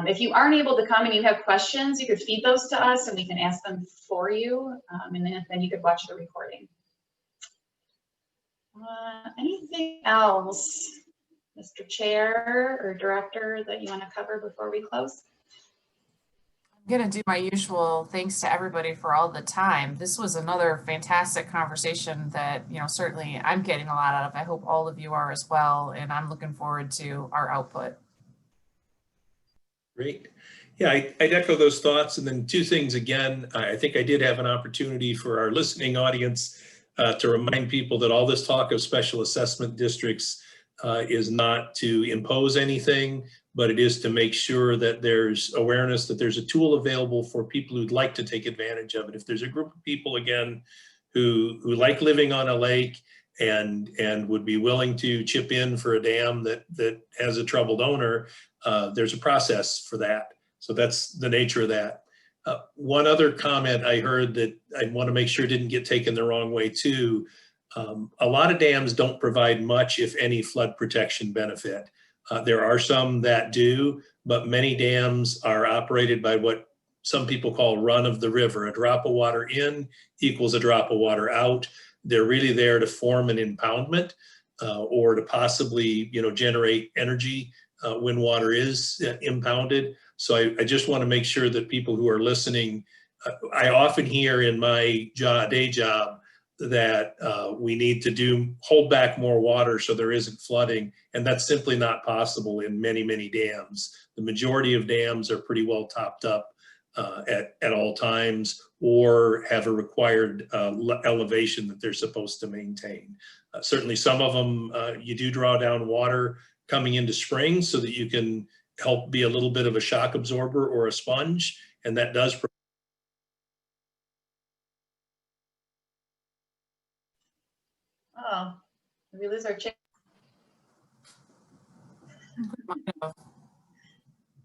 if you aren't able to come and you have questions, you could feed those to us and we can ask them for you. And then you could watch the recording. Anything else, Mr. Chair or Director, that you want to cover before we close? I'm going to do my usual thanks to everybody for all the time. This was another fantastic conversation that, certainly I'm getting a lot out of. I hope all of you are as well. And I'm looking forward to our output. Great. Yeah, I'd echo those thoughts. And then two things again, I think I did have an opportunity for our listening audience to remind people that all this talk of special assessment districts is not to impose anything, but it is to make sure that there's awareness that there's a tool available for people who'd like to take advantage of it. If there's a group of people, again, who like living on a lake and would be willing to chip in for a dam that has a troubled owner, there's a process for that. So that's the nature of that. One other comment I heard that I want to make sure didn't get taken the wrong way too. A lot of dams don't provide much, if any, flood protection benefit. There are some that do, but many dams are operated by what some people call run of the river. A drop of water in equals a drop of water out. They're really there to form an impoundment or to possibly, generate energy when water is impounded. So I just want to make sure that people who are listening, I often hear in my day job that we need to hold back more water so there isn't flooding, and that's simply not possible in many, many dams. The majority of dams are pretty well topped up at all times, or have a required elevation that they're supposed to maintain. Certainly some of them, you do draw down water coming into spring so that you can help be a little bit of a shock absorber or a sponge, and that does. Oh, did we lose our chair?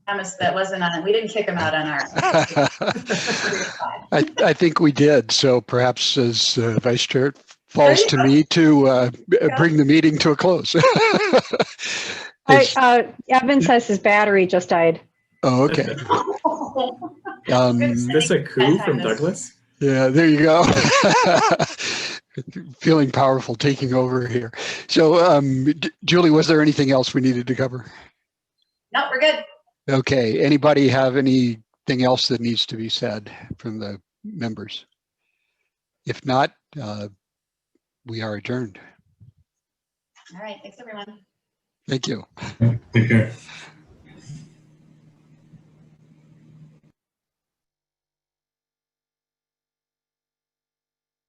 Promise that wasn't on. We didn't kick him out on our. I think we did. So perhaps as Vice Chair, it falls to me to bring the meeting to a close. Evan says his battery just died. Oh, okay. Is this a coup from Douglas? Yeah, there you go. Feeling powerful, taking over here. So, Julie, was there anything else we needed to cover? No, we're good. Okay. Anybody have anything else that needs to be said from the members? If not, we are adjourned. All right. Thanks, everyone. Thank you. Take care.